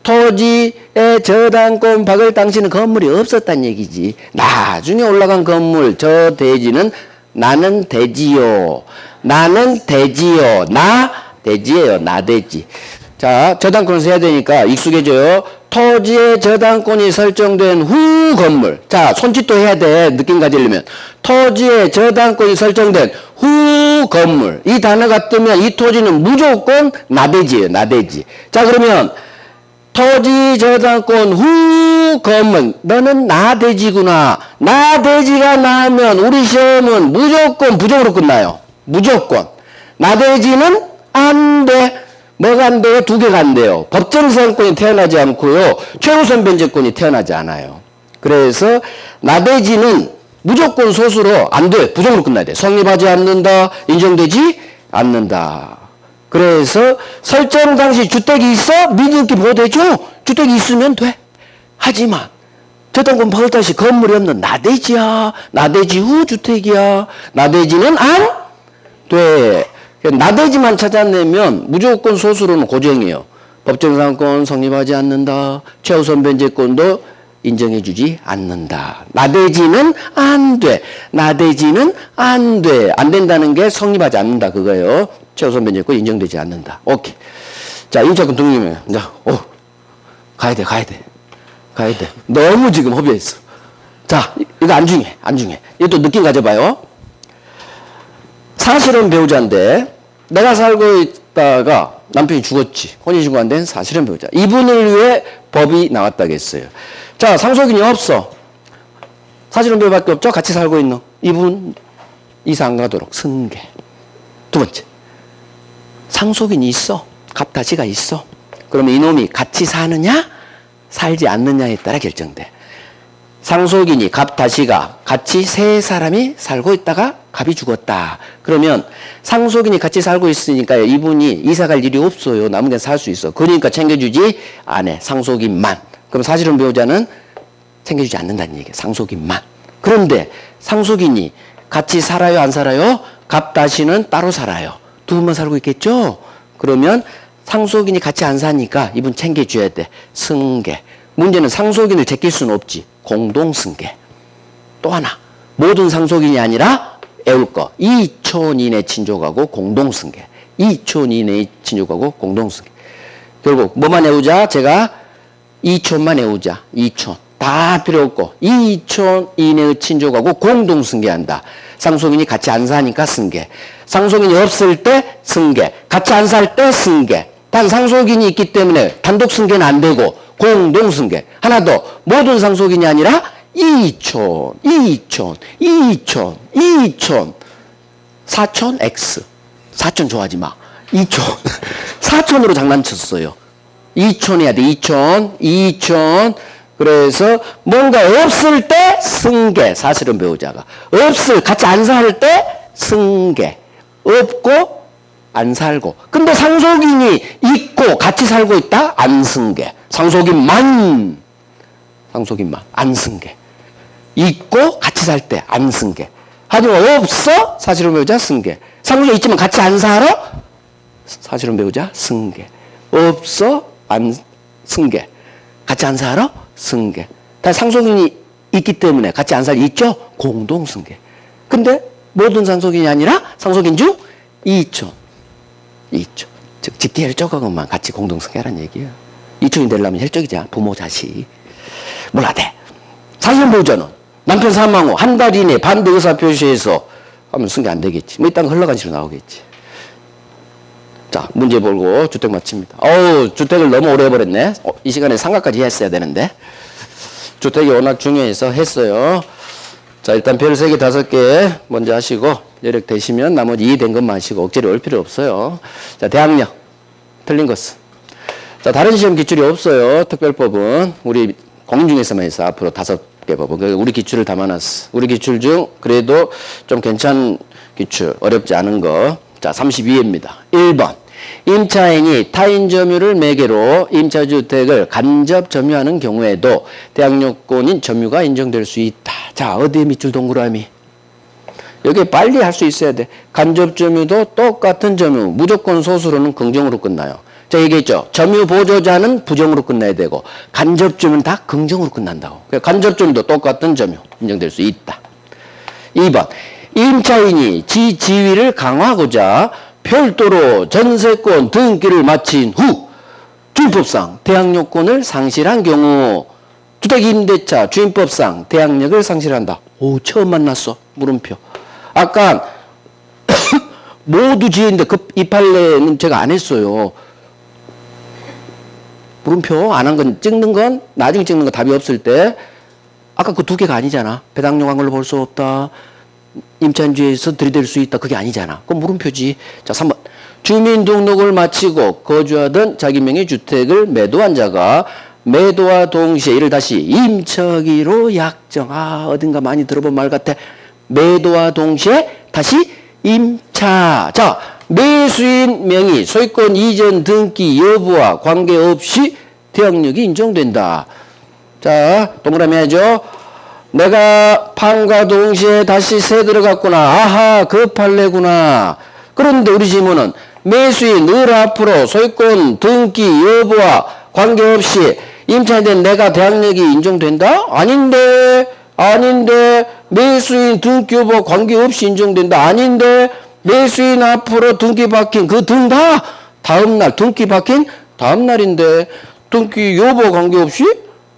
토지에 저당권 박을 당시는 건물이 없었단 얘기지. 나중에 올라간 건물, 저 대지는 나는 대지요. 나는 대지요. 나 대지예요. 나 대지. 자, 저당권을 세야 되니까 익숙해져요. 토지의 저당권이 설정된 후 건물. 자, 손짓도 해야 돼. 느낌 가지려면. 토지의 저당권이 설정된 후 건물. 이 단어가 뜨면 이 토지는 무조건 나대지예요. 나대지. 자, 그러면 토지 저당권 후 건물. 너는 나대지구나. 나대지가 나오면 우리 시험은 무조건 부정으로 끝나요. 무조건. 나대지는 안 돼. 뭐가 안 돼요? 2개가 안 돼요. 법정상권이 태어나지 않고요. 최우선 변제권이 태어나지 않아요. 그래서 나대지는 무조건 소수로 안 돼. 부정으로 끝나야 돼. 성립하지 않는다. 인정되지 않는다. 그래서 설정 당시 주택이 있어? 미등기 보호되죠? 주택이 있으면 돼. 하지만 저당권 박을 당시 건물이 없는 나대지야. 나대지 후 주택이야. 나대지는 안 돼. 나대지만 찾아내면 무조건 소수로는 고정이에요. 법정상권 성립하지 않는다. 최우선 변제권도 인정해주지 않는다. 나대지는 안 돼. 나대지는 안 돼. 안 된다는 게 성립하지 않는다. 그거예요. 최우선 변제권 인정되지 않는다. 오케이. 자, 임차권 등록이면 자, 가야 돼. 가야 돼. 너무 지금 허비했어. 자, 이거 안 중요해. 이것도 느낌 가져봐요. 사실은 배우자인데 내가 살고 있다가 남편이 죽었지. 혼인신고 안 된 사실은 배우자. 이분을 위해 법이 나왔다겠어요. 자, 상속인이 없어. 사실은 배우밖에 없죠. 같이 살고 있는 이분 이사 안 가도록 승계. 2번째, 상속인이 있어. 갑다시가 있어. 그러면 이놈이 같이 사느냐 살지 않느냐에 따라 결정돼. 상속인이 갑 다시가 같이 세 사람이 살고 있다가 갑이 죽었다. 그러면 상속인이 같이 살고 있으니까 이분이 이사갈 일이 없어요. 남은 게 살 수 있어. 그러니까 챙겨주지 아내, 상속인만. 그럼 사실은 배우자는 챙겨주지 않는다는 얘기예요. 상속인만. 그런데 상속인이 같이 살아요, 안 살아요? 갑 다시는 따로 살아요. 두 분만 살고 있겠죠? 그러면 상속인이 같이 안 사니까 이분 챙겨줘야 돼. 승계. 문제는 상속인을 제낄 수는 없지. 공동승계. 또 하나. 모든 상속인이 아니라 애울 거. 2촌 이내 친족하고 공동승계. 2촌 이내 친족하고 공동승계. 결국 뭐만 애우자? 제가 2촌만 애우자. 2촌. 다 필요 없고 2촌 이내의 친족하고 공동승계한다. 상속인이 같이 안 사니까 승계. 상속인이 없을 때 승계. 같이 안 살 때 승계. 단 상속인이 있기 때문에 단독 승계는 안 되고 공동승계. 하나 더. 모든 상속인이 아니라 2촌, 4촌 X. 4촌 좋아하지 마. 2촌. 4촌으로 장난쳤어요. 2촌 해야 돼. 2촌. 그래서 뭔가 없을 때 승계. 사실은 배우자가. 같이 안 살 때 승계. 없고 안 살고. 근데 상속인이 있고 같이 살고 있다? 안 승계. 상속인만 안 승계. 있고 같이 살 때 안 승계. 하지만 없어? 사실은 배우자 승계. 상속인 있지만 같이 안 살아? 사실은 배우자 승계. 없어? 안 승계. 같이 안 살아? 승계. 다 상속인이 있기 때문에 같이 안 살 있죠? 공동승계. 근데 모든 상속인이 아니라 상속인 중 2촌. 즉 직계 혈족하고만 같이 공동승계하라는 얘기예요. 2촌이 되려면 혈족이자 부모 자식. 몰라 돼. 사실 보자는 남편 사망 후 한 달 이내 반대 의사 표시해서 하면 승계 안 되겠지. 뭐 이딴 거 흘러간 식으로 나오겠지. 자, 문제 볼고 주택 마칩니다. 주택을 너무 오래 해버렸네. 이 시간에 상가까지 했어야 되는데. 주택이 워낙 중요해서 했어요. 자, 일단 별 3개, 5개 먼저 하시고, 여력 되시면 나머지 이해된 것만 하시고, 억지로 올 필요 없어요. 자, 대학력. 틀린 것은. 자, 다른 시험 기출이 없어요. 특별법은. 우리 공인중개사만 해서 앞으로 5개 법은. 우리 기출을 담아놨어. 우리 기출 중 그래도 좀 괜찮은 기출, 어렵지 않은 거. 자, 32회입니다. 1번. 임차인이 타인 점유를 매개로 임차주택을 간접 점유하는 경우에도 대항력권인 점유가 인정될 수 있다. 자, 어디에 밑줄 동그라미? 여기 빨리 할 수 있어야 돼. 간접 점유도 똑같은 점유. 무조건 소수로는 긍정으로 끝나요. 자, 얘기했죠. 점유 보조자는 부정으로 끝나야 되고 간접 점유는 다 긍정으로 끝난다고. 그러니까 간접 점유도 똑같은 점유. 인정될 수 있다. 2번. 임차인이 지위를 강화하고자 별도로 전세권 등기를 마친 후 주임법상 대항력권을 상실한 경우 주택임대차 주임법상 대항력을 상실한다. 오, 처음 만났어. 물음표. 아까 모두 지혜인데 이 판례는 제가 안 했어요. 물음표 안 한 건 찍는 건 나중에 찍는 건 답이 없을 때 아까 그 2개가 아니잖아. 배당력한 걸로 볼 수 없다. 임차인주에서 들이댈 수 있다. 그게 아니잖아. 그건 물음표지. 자, 3번. 주민등록을 마치고 거주하던 자기 명의 주택을 매도한 자가 매도와 동시에 이를 다시 임차기로 약정. 어딘가 많이 들어본 말 같아. 매도와 동시에 다시 임차. 자, 매수인 명의 소유권 이전 등기 여부와 관계없이 대항력이 인정된다. 자, 동그라미 해야죠. 내가 판과 동시에 다시 세 들어갔구나. 아하, 그 판례구나. 그런데 우리 질문은 매수인 늘 앞으로 소유권 등기 여부와 관계없이 임차인된 내가 대항력이 인정된다? 아닌데 매수인 등기 여부와 관계없이 인정된다? 아닌데 매수인 앞으로 등기 박힌 그 등 다 다음날 등기 박힌 다음날인데 등기 여부와 관계없이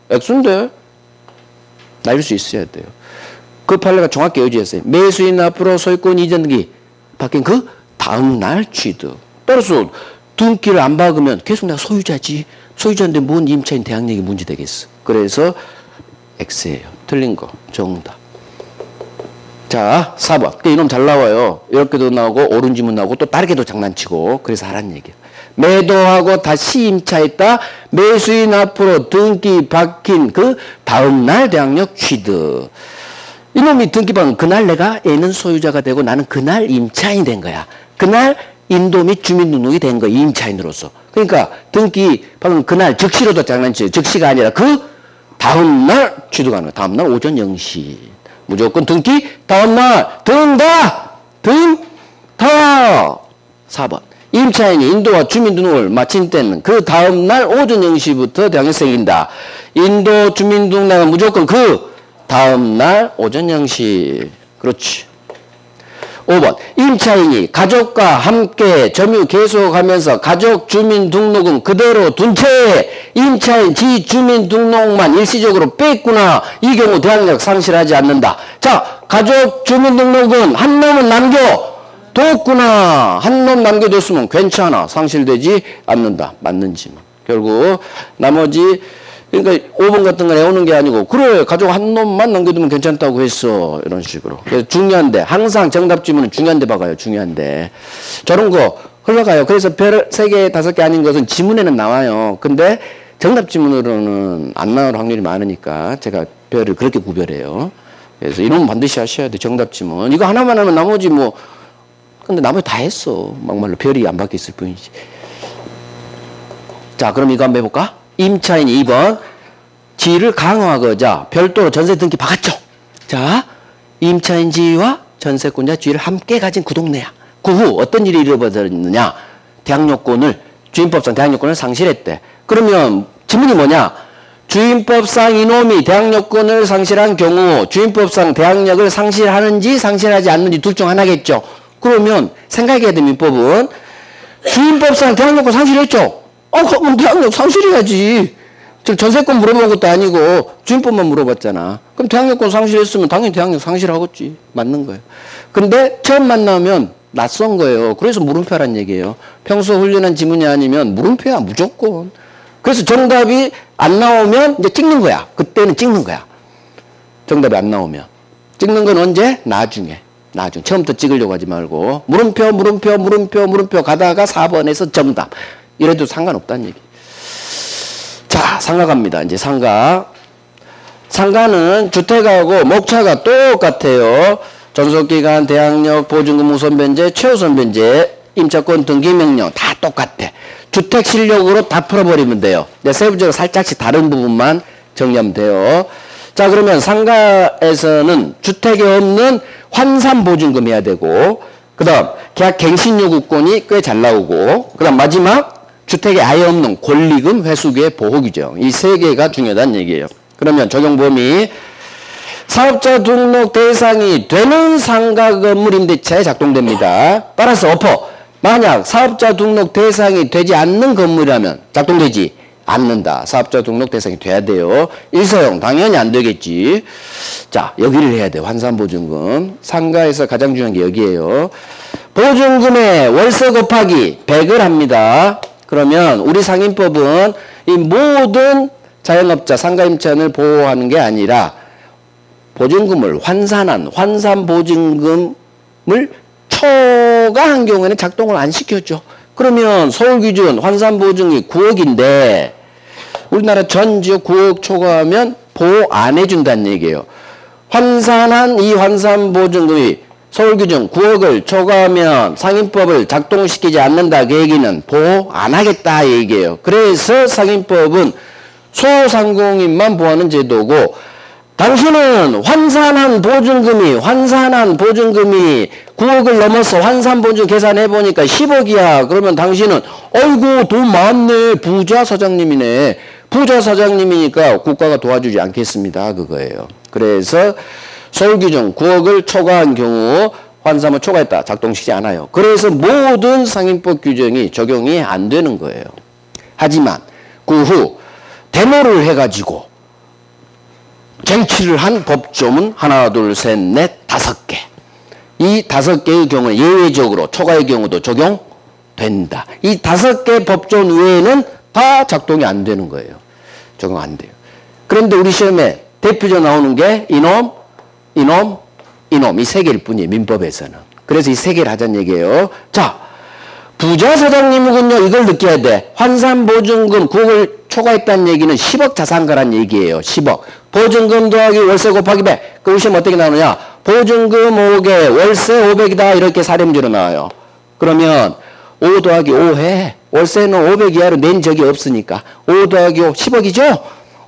X인데 날릴 수 있어야 돼요. 그 판례가 정확히 요지했어요. 매수인 앞으로 소유권 이전 등기 박힌 그 다음날 취득. 따라서 등기를 안 박으면 계속 내가 소유자지. 소유자인데 뭔 임차인 대항력이 문제 되겠어. 그래서 X예요. 틀린 거 정답. 자, 4번. 이놈 잘 나와요. 이렇게도 나오고 옳은 지문 나오고 또 다르게도 장난치고 그래서 하라는 얘기예요. 매도하고 다시 임차했다. 매수인 앞으로 등기 박힌 그 다음날 대항력 취득. 이놈이 등기 박은 그날 내가 A는 소유자가 되고 나는 그날 임차인이 된 거야. 그날 인도 및 주민등록이 된 거야. 임차인으로서. 그러니까 등기 박은 그날 즉시로도 장난치요. 즉시가 아니라 그 다음날 취득하는 거야. 다음날 오전 0시. 무조건 등기 다음날 등다. 4번. 임차인이 인도와 주민등록을 마친 때는 그 다음날 오전 0시부터 대항력 생긴다. 인도 주민등록은 무조건 그 다음날 오전 0시. 그렇지. 5번. 임차인이 가족과 함께 점유 계속하면서 가족 주민등록은 그대로 둔 채 임차인 지 주민등록만 일시적으로 뺐구나. 이 경우 대항력 상실하지 않는다. 자, 가족 주민등록은 한 놈은 남겨뒀구나. 한 놈 남겨뒀으면 괜찮아. 상실되지 않는다. 맞는지. 결국 나머지 그러니까 5번 같은 거 내오는 게 아니고 그래 가족 한 놈만 남겨두면 괜찮다고 했어. 이런 식으로. 그래서 중요한데 항상 정답 지문은 중요한데 박아요. 중요한데. 저런 거 흘러가요. 그래서 별 3개, 5개 아닌 것은 지문에는 나와요. 근데 정답 지문으로는 안 나올 확률이 많으니까 제가 별을 그렇게 구별해요. 그래서 이런 건 반드시 하셔야 돼. 정답 지문. 이거 하나만 하면 나머지 뭐 근데 나머지 다 했어. 막말로 별이 안 바뀌었을 뿐이지. 자, 그럼 이거 한번 해볼까? 임차인 2번 지위를 강화하고자 별도로 전세 등기 박았죠. 자, 임차인 지위와 전세권자 지위를 함께 가진 그 동네야. 그 후 어떤 일이 일어났느냐? 주임법상 대항력권을 상실했대. 그러면 질문이 뭐냐? 주임법상 이놈이 대항력권을 상실한 경우 주임법상 대항력을 상실하는지 상실하지 않는지 둘 중 하나겠죠. 그러면 생각해야 될 민법은 주임법상 대항력권 상실했죠. 그럼 대항력 상실해야지. 지금 전세권 물어본 것도 아니고 주임법만 물어봤잖아. 그럼 대항력권 상실했으면 당연히 대항력 상실하겠지. 맞는 거예요. 근데 처음 만나면 낯선 거예요. 그래서 물음표란 얘기예요. 평소 훈련한 지문이 아니면 물음표야 무조건. 그래서 정답이 안 나오면 이제 찍는 거야. 그때는 찍는 거야. 정답이 안 나오면. 찍는 건 언제? 나중에. 처음부터 찍으려고 하지 말고 물음표 가다가 4번에서 정답. 이래도 상관없다는 얘기. 자, 상가 갑니다. 이제 상가. 상가는 주택하고 목차가 똑같아요. 전속기간, 대항력, 보증금 우선 변제, 최우선 변제, 임차권 등기 명령 다 똑같아. 주택 실력으로 다 풀어버리면 돼요. 세부적으로 살짝씩 다른 부분만 정리하면 돼요. 자, 그러면 상가에서는 주택에 없는 환산 보증금 해야 되고, 그 다음 계약 갱신 요구권이 꽤 잘 나오고, 그 다음 마지막 주택에 아예 없는 권리금 회수기의 보호규정. 이 3개가 중요하다는 얘기예요. 그러면 적용 범위 사업자 등록 대상이 되는 상가 건물 임대차에 작동됩니다. 따라서 만약 사업자 등록 대상이 되지 않는 건물이라면 작동되지 않는다. 사업자 등록 대상이 돼야 돼요. 일서용 당연히 안 되겠지. 자, 여기를 해야 돼. 환산보증금. 상가에서 가장 중요한 게 여기예요. 보증금의 월세 곱하기 100을 합니다. 그러면 우리 상인법은 이 모든 자영업자 상가임차인을 보호하는 게 아니라 보증금을 환산한 환산보증금을 초과한 경우에는 작동을 안 시켰죠. 그러면 서울기준 환산보증이 9억인데 우리나라 전 지역 9억 초과하면 보호 안 해준다는 얘기예요. 환산한 이 환산보증금이 서울기준 9억을 초과하면 상인법을 작동시키지 않는다. 그 얘기는 보호 안 하겠다 얘기예요. 그래서 상인법은 소상공인만 보호하는 제도고 당신은 환산한 보증금이 9억을 넘어서 환산보증 계산해보니까 10억이야. 그러면 당신은 어이구 돈 많네. 부자 사장님이네. 부자 사장님이니까 국가가 도와주지 않겠습니다. 그거예요. 그래서 서울기준 9억을 초과한 경우 환산을 초과했다. 작동시키지 않아요. 그래서 모든 상인법 규정이 적용이 안 되는 거예요. 하지만 그 후 데모를 해가지고 쟁취를 한 법조문 하나, 둘, 셋, 넷, 5개. 이 5개의 경우는 예외적으로 초과의 경우도 적용된다. 이 5개 법조문 외에는 다 작동이 안 되는 거예요. 적용 안 돼요. 그런데 우리 시험에 대표적으로 나오는 게 이놈, 이 3개일 뿐이에요. 민법에서는. 그래서 이 3개를 하자는 얘기예요. 자, 부자 사장님은요, 이걸 느껴야 돼. 환산보증금 9억을 초과했다는 얘기는 10억 자산가란 얘기예요. 10억. 보증금 더하기 월세 곱하기 100. 그 시험 어떻게 나오느냐? 보증금 5개, 월세 500이다. 이렇게 사례문제로 나와요. 그러면 5 더하기 5 해. 월세는 500 이하로 낸 적이 없으니까. 5 더하기 5, 10억이죠?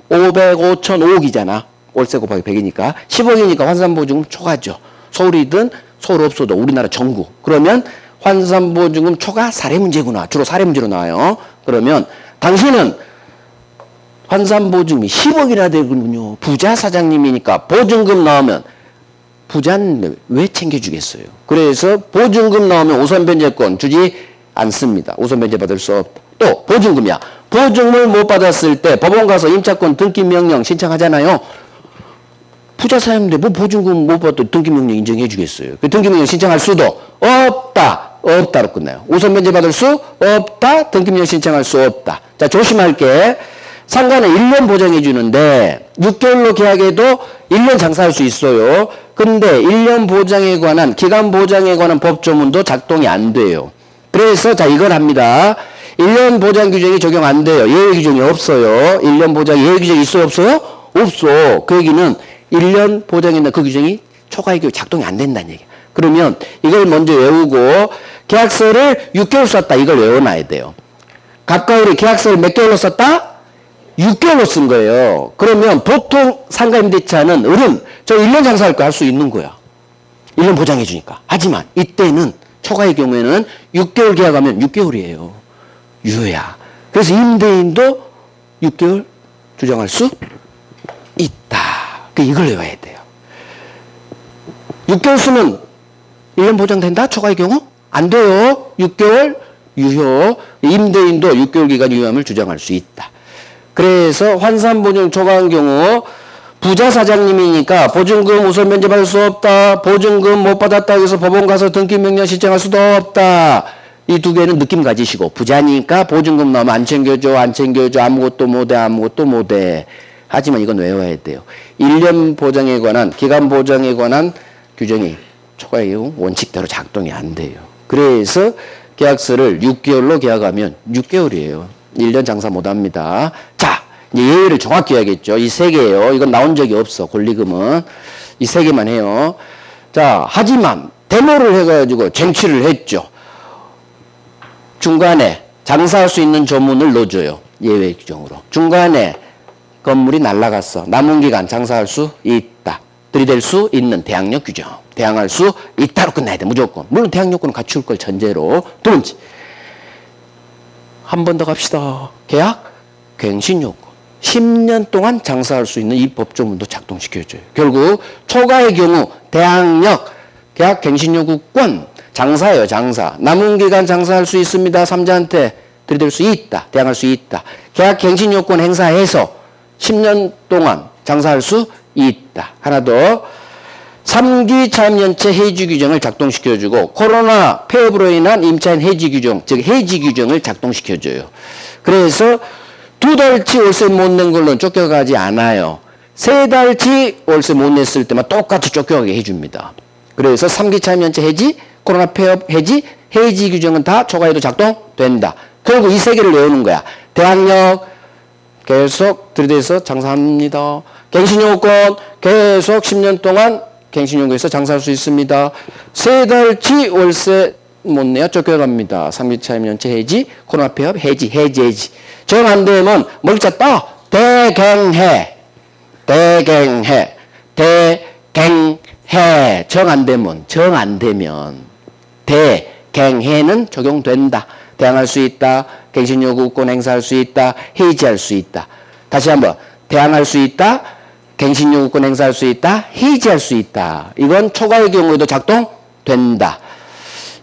500, 5천, 5억이잖아. 월세 곱하기 100이니까. 10억이니까 환산보증금 초과죠. 서울이든 서울 없어도 우리나라 전국. 그러면 환산보증금 초과 사례문제구나. 주로 사례문제로 나와요. 그러면 당신은 환산보증금이 10억이나 되군요. 부자 사장님이니까 보증금 나오면 부자는 왜 챙겨주겠어요? 그래서 보증금 나오면 우선 변제권 주지 않습니다. 우선 변제 받을 수 없다. 또 보증금이야. 보증금을 못 받았을 때 법원 가서 임차권 등기 명령 신청하잖아요. 부자 사람인데 뭐 보증금 못 받도 등기 명령 인정해 주겠어요. 그 등기 명령 신청할 수도 없다. 없다로 끝나요. 우선 변제 받을 수 없다. 등기 명령 신청할 수 없다. 자, 조심할 게 상가는 1년 보장해 주는데 6개월로 계약해도 1년 장사할 수 있어요. 근데 1년 보장에 관한 기간 보장에 관한 법조문도 작동이 안 돼요. 그래서 자 이걸 합니다. 1년 보장 규정이 적용 안 돼요. 예외 규정이 없어요. 1년 보장 예외 규정이 있어요? 없어요? 없어. 그 얘기는 1년 보장에 그 규정이 초과의 경우 작동이 안 된다는 얘기야. 그러면 이걸 먼저 외우고 계약서를 6개월 썼다. 이걸 외워놔야 돼요. 가까우리 계약서를 몇 개월로 썼다? 6개월로 쓴 거예요. 그러면 보통 상가임대차는 저 1년 장사할 거 할 수 있는 거야. 1년 보장해 주니까. 하지만 이때는 초과의 경우에는 6개월 계약하면 6개월이에요. 유효야. 그래서 임대인도 6개월 주장할 수 있다. 이걸 외워야 돼요. 6개월 쓰면 1년 보장된다? 초과의 경우? 안 돼요. 6개월 유효. 임대인도 6개월 기간 유효함을 주장할 수 있다. 그래서 환산보증 초과한 경우 부자 사장님이니까 보증금 우선 면제받을 수 없다. 보증금 못 받았다 해서 법원 가서 등기 명령 신청할 수도 없다. 이 두 개는 느낌 가지시고 부자니까 보증금 나오면 안 챙겨줘 아무것도 못해 아무것도 못해. 하지만 이건 외워야 돼요. 1년 보장에 관한 기간 보장에 관한 규정이 초과의 경우 원칙대로 작동이 안 돼요. 그래서 계약서를 6개월로 계약하면 6개월이에요. 1년 장사 못합니다. 자, 이제 예외를 정확히 해야겠죠. 이 세 개예요. 이건 나온 적이 없어. 권리금은 이 세 개만 해요. 자, 하지만 데모를 해가지고 쟁취를 했죠. 중간에 장사할 수 있는 조문을 넣어줘요. 예외 규정으로. 중간에 건물이 날라갔어. 남은 기간 장사할 수 있다. 들이댈 수 있는 대항력 규정. 대항할 수 있다로 끝나야 돼. 무조건. 물론 대항력권은 갖출 걸 전제로. 두 번째. 한 번 더 갑시다. 계약 갱신요건. 10년 동안 장사할 수 있는 이 법조문도 작동시켜줘요. 결국 초과의 경우 대항력 계약 갱신요구권 장사예요. 장사. 남은 기간 장사할 수 있습니다. 삼자한테 들이댈 수 있다. 대항할 수 있다. 계약 갱신요건 행사해서 10년 동안 장사할 수 있다. 하나 더. 3기 차임연체 해지 규정을 작동시켜주고 코로나 폐업으로 인한 임차인 해지 규정, 즉 해지 규정을 작동시켜줘요. 그래서 2달치 월세 못 낸 걸로는 쫓겨가지 않아요. 3달치 월세 못 냈을 때만 똑같이 쫓겨가게 해줍니다. 그래서 3기 차임연체 해지, 코로나 폐업 해지, 해지 규정은 다 초과해도 작동된다. 결국 이 세 개를 외우는 거야. 대항력 계속 들이대서 장사합니다. 갱신요건 계속 10년 동안 갱신요건에서 장사할 수 있습니다. 3달치 월세 못 내야 쫓겨갑니다. 3기 차임연체 해지, 코로나 폐업 해지. 정 안 되면 멀자 떠. 대갱해. 정 안 되면 대갱해는 적용된다. 대항할 수 있다. 갱신요구권 행사할 수 있다. 해지할 수 있다. 다시 한번. 대항할 수 있다. 갱신요구권 행사할 수 있다. 해지할 수 있다. 이건 초과의 경우에도 작동된다.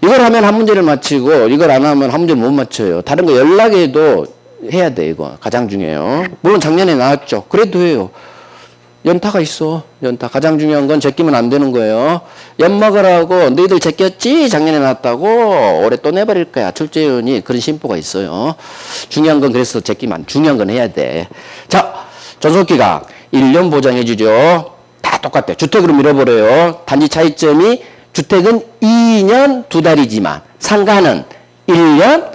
이걸 하면 한 문제를 맞히고 이걸 안 하면 한 문제를 못 맞춰요. 다른 거 연락해도 해야 돼. 이거 가장 중요해요. 물론 작년에 나왔죠. 그래도 해요. 연타가 있어. 연타. 가장 중요한 건 제끼면 안 되는 거예요. 연막을 너희들 제꼈지? 작년에 나왔다고 올해 또 내버릴 거야. 출제위원이 그런 심보가 있어요. 중요한 건 그래서 제끼면 중요한 건 해야 돼. 자, 존속기간 1년 보장해 주죠. 다 똑같아요. 주택으로 밀어버려요. 단지 차이점이 주택은 2년 2달이지만 상가는 1년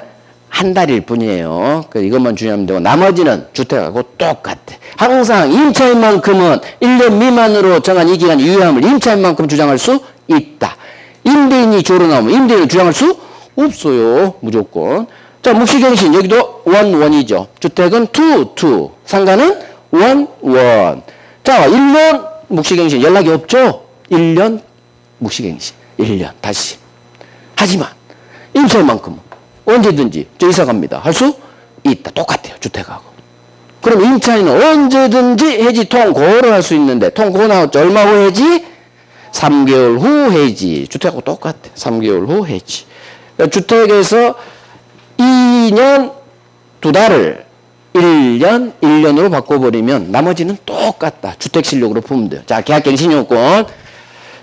한 달일 뿐이에요. 이것만 주의하면 되고 나머지는 주택하고 똑같아. 항상 임차인만큼은 1년 미만으로 정한 이 기간 유효함을 임차인만큼 주장할 수 있다. 임대인이 주로 나오면 임대인은 주장할 수 없어요. 무조건. 자, 묵시갱신 여기도 원이죠. 주택은 투, 상가는 원. 자, 1년 묵시갱신 연락이 없죠. 1년 묵시갱신 1년 다시. 하지만 임차인만큼은 언제든지 저 이사 갑니다 할 수 있다. 똑같아요. 주택하고. 그럼 임차인은 언제든지 해지 통고를 할 수 있는데 통고 나왔죠. 얼마 후 해지? 3개월 후 해지. 주택하고 똑같아. 3개월 후 해지. 주택에서 2년 2달을 1년으로 바꿔버리면 나머지는 똑같다. 주택실력으로 보면 돼요. 자, 계약갱신요건.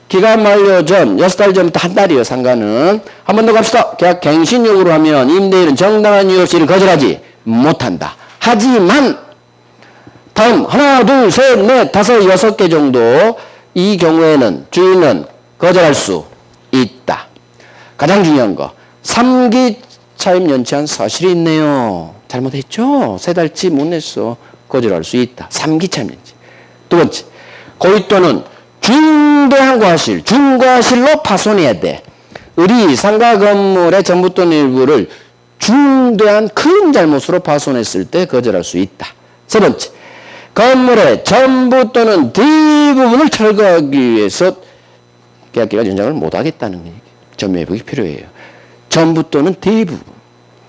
기간 만료 전 6달 전부터 한 달이에요. 상가는. 한 번 더 갑시다. 계약갱신요구로 하면 임대인은 정당한 이유 없이 이를 거절하지 못한다. 하지만 다음 하나, 둘, 셋, 넷, 다섯, 6개 정도 이 경우에는 주인은 거절할 수 있다. 가장 중요한 거 3기 차임 연체한 사실이 있네요. 잘못했죠? 3달치 못 냈어. 거절할 수 있다. 3기 차임 연체. 두 번째, 고의 또는 중대한 과실, 중과실로 파손해야 돼. 우리 상가 건물의 전부 또는 일부를 중대한 큰 잘못으로 파손했을 때 거절할 수 있다. 세 번째, 건물의 전부 또는 대부분을 철거하기 위해서 계약기간 연장을 못하겠다는 얘기예요. 전매회복이 필요해요. 전부 또는 대부분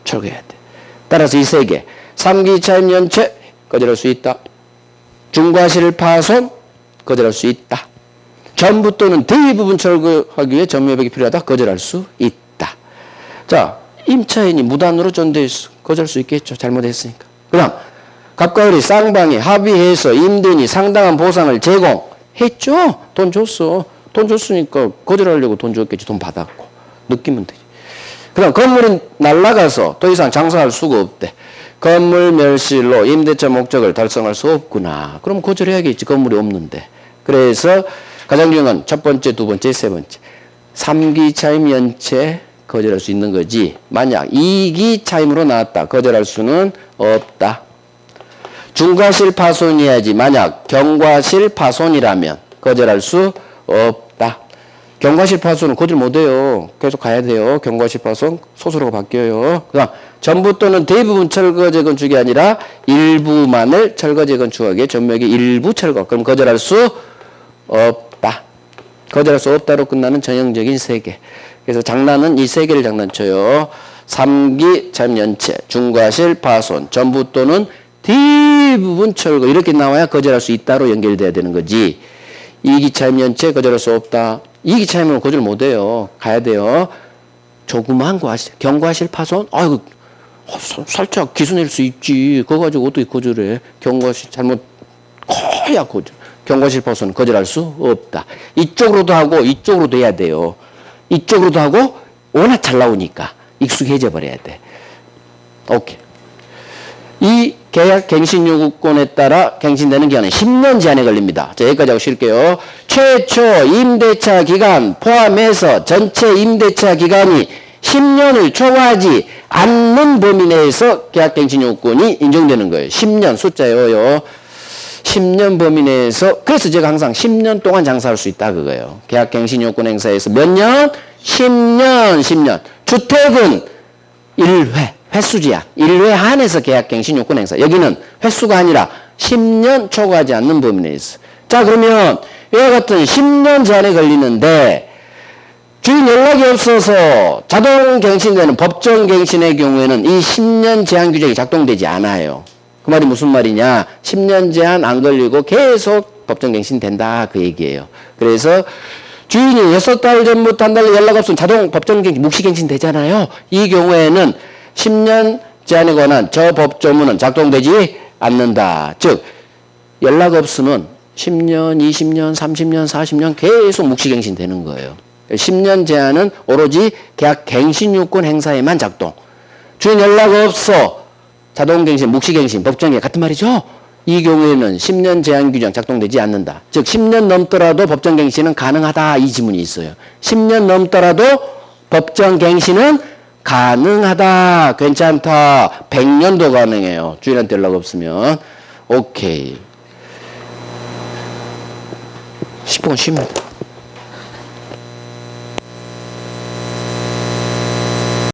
철거해야 돼. 따라서 이 세 개, 3기 차임 연체 거절할 수 있다. 중과실 파손 거절할 수 있다. 전부 또는 대부분 철거하기 위해 전매회복이 필요하다. 거절할 수 있다. 자, 임차인이 무단으로 전대했어. 거절할 수 있겠죠. 잘못했으니까. 그 다음 갑과 을이 쌍방이 합의해서 임대인이 상당한 보상을 제공했죠. 돈 줬어. 돈 줬으니까 거절하려고 돈 줬겠지. 돈 받았고. 느끼면 되지. 그 다음 건물이 날아가서 더 이상 장사할 수가 없대. 건물 멸실로 임대차 목적을 달성할 수 없구나. 그럼 거절해야겠지. 건물이 없는데. 그래서 가장 중요한 건 첫 번째, 두 번째, 세 번째. 3기 차임 연체 거절할 수 있는 거지. 만약 2기 차임으로 나왔다. 거절할 수는 없다. 중과실 파손이야지. 만약 경과실 파손이라면 거절할 수 없다. 경과실 파손은 거절 못해요. 계속 가야 돼요. 경과실 파손 소수로가 바뀌어요. 그 다음 전부 또는 대부분 철거 재건축이 아니라 일부만을 철거 재건축하기에 전면의 일부 철거. 그럼 거절할 수 없다. 거절할 수 없다로 끝나는 전형적인 세 개. 그래서 장난은 이 세 개를 장난쳐요. 3기 차임 연체, 중과실 파손, 전부 또는 대부분 철거 이렇게 나와야 거절할 수 있다로 연결돼야 되는 거지. 2기 차임 연체 거절할 수 없다. 2기 차임은 거절 못해요. 가야 돼요. 조그마한 과실, 경과실 파손? 아이고 살짝 기소낼 수 있지. 그거 가지고 어떻게 거절해. 경과실 잘못 커야 거절. 경과실 파손 거절할 수 없다. 이쪽으로도 하고 이쪽으로도 해야 돼요. 이쪽으로도 하고 워낙 잘 나오니까 익숙해져 버려야 돼. 오케이. 이 계약 갱신 요구권에 따라 갱신되는 기한은 10년 제한에 걸립니다. 자, 여기까지 하고 쉴게요. 최초 임대차 기간 포함해서 전체 임대차 기간이 10년을 초과하지 않는 범위 내에서 계약 갱신 요구권이 인정되는 거예요. 10년 숫자예요. 10년 범위 내에서. 그래서 제가 항상 10년 동안 장사할 수 있다 그거예요. 계약 갱신 요건 행사에서 몇 년? 10년. 주택은 1회 횟수 제한. 1회 한해서 계약 갱신 요건 행사. 여기는 횟수가 아니라 10년 초과하지 않는 범위 내에서. 자, 그러면 이와 같은 10년 제한에 걸리는데 주인 연락이 없어서 자동 갱신되는 법정 갱신의 경우에는 이 10년 제한 규정이 작동되지 않아요. 그 말이 무슨 말이냐. 10년 제한 안 걸리고 계속 법정갱신 된다 그 얘기예요. 그래서 주인이 6달 전부터 한 달 연락 없으면 자동 법정갱신, 묵시갱신 되잖아요. 이 경우에는 10년 제한에 관한 저 법조문은 작동되지 않는다. 즉 연락 없으면 10년, 20년, 30년, 40년 계속 묵시갱신 되는 거예요. 10년 제한은 오로지 계약 갱신요건 행사에만 작동. 주인 연락 없어. 자동갱신, 묵시갱신, 법정에 같은 말이죠. 이 경우에는 10년 제한 규정 작동되지 않는다. 즉 10년 넘더라도 법정갱신은 가능하다 이 지문이 있어요. 10년 넘더라도 법정갱신은 가능하다, 괜찮다, 100년도 가능해요. 주인한테 연락 없으면. 오케이. 10분 쉽니다.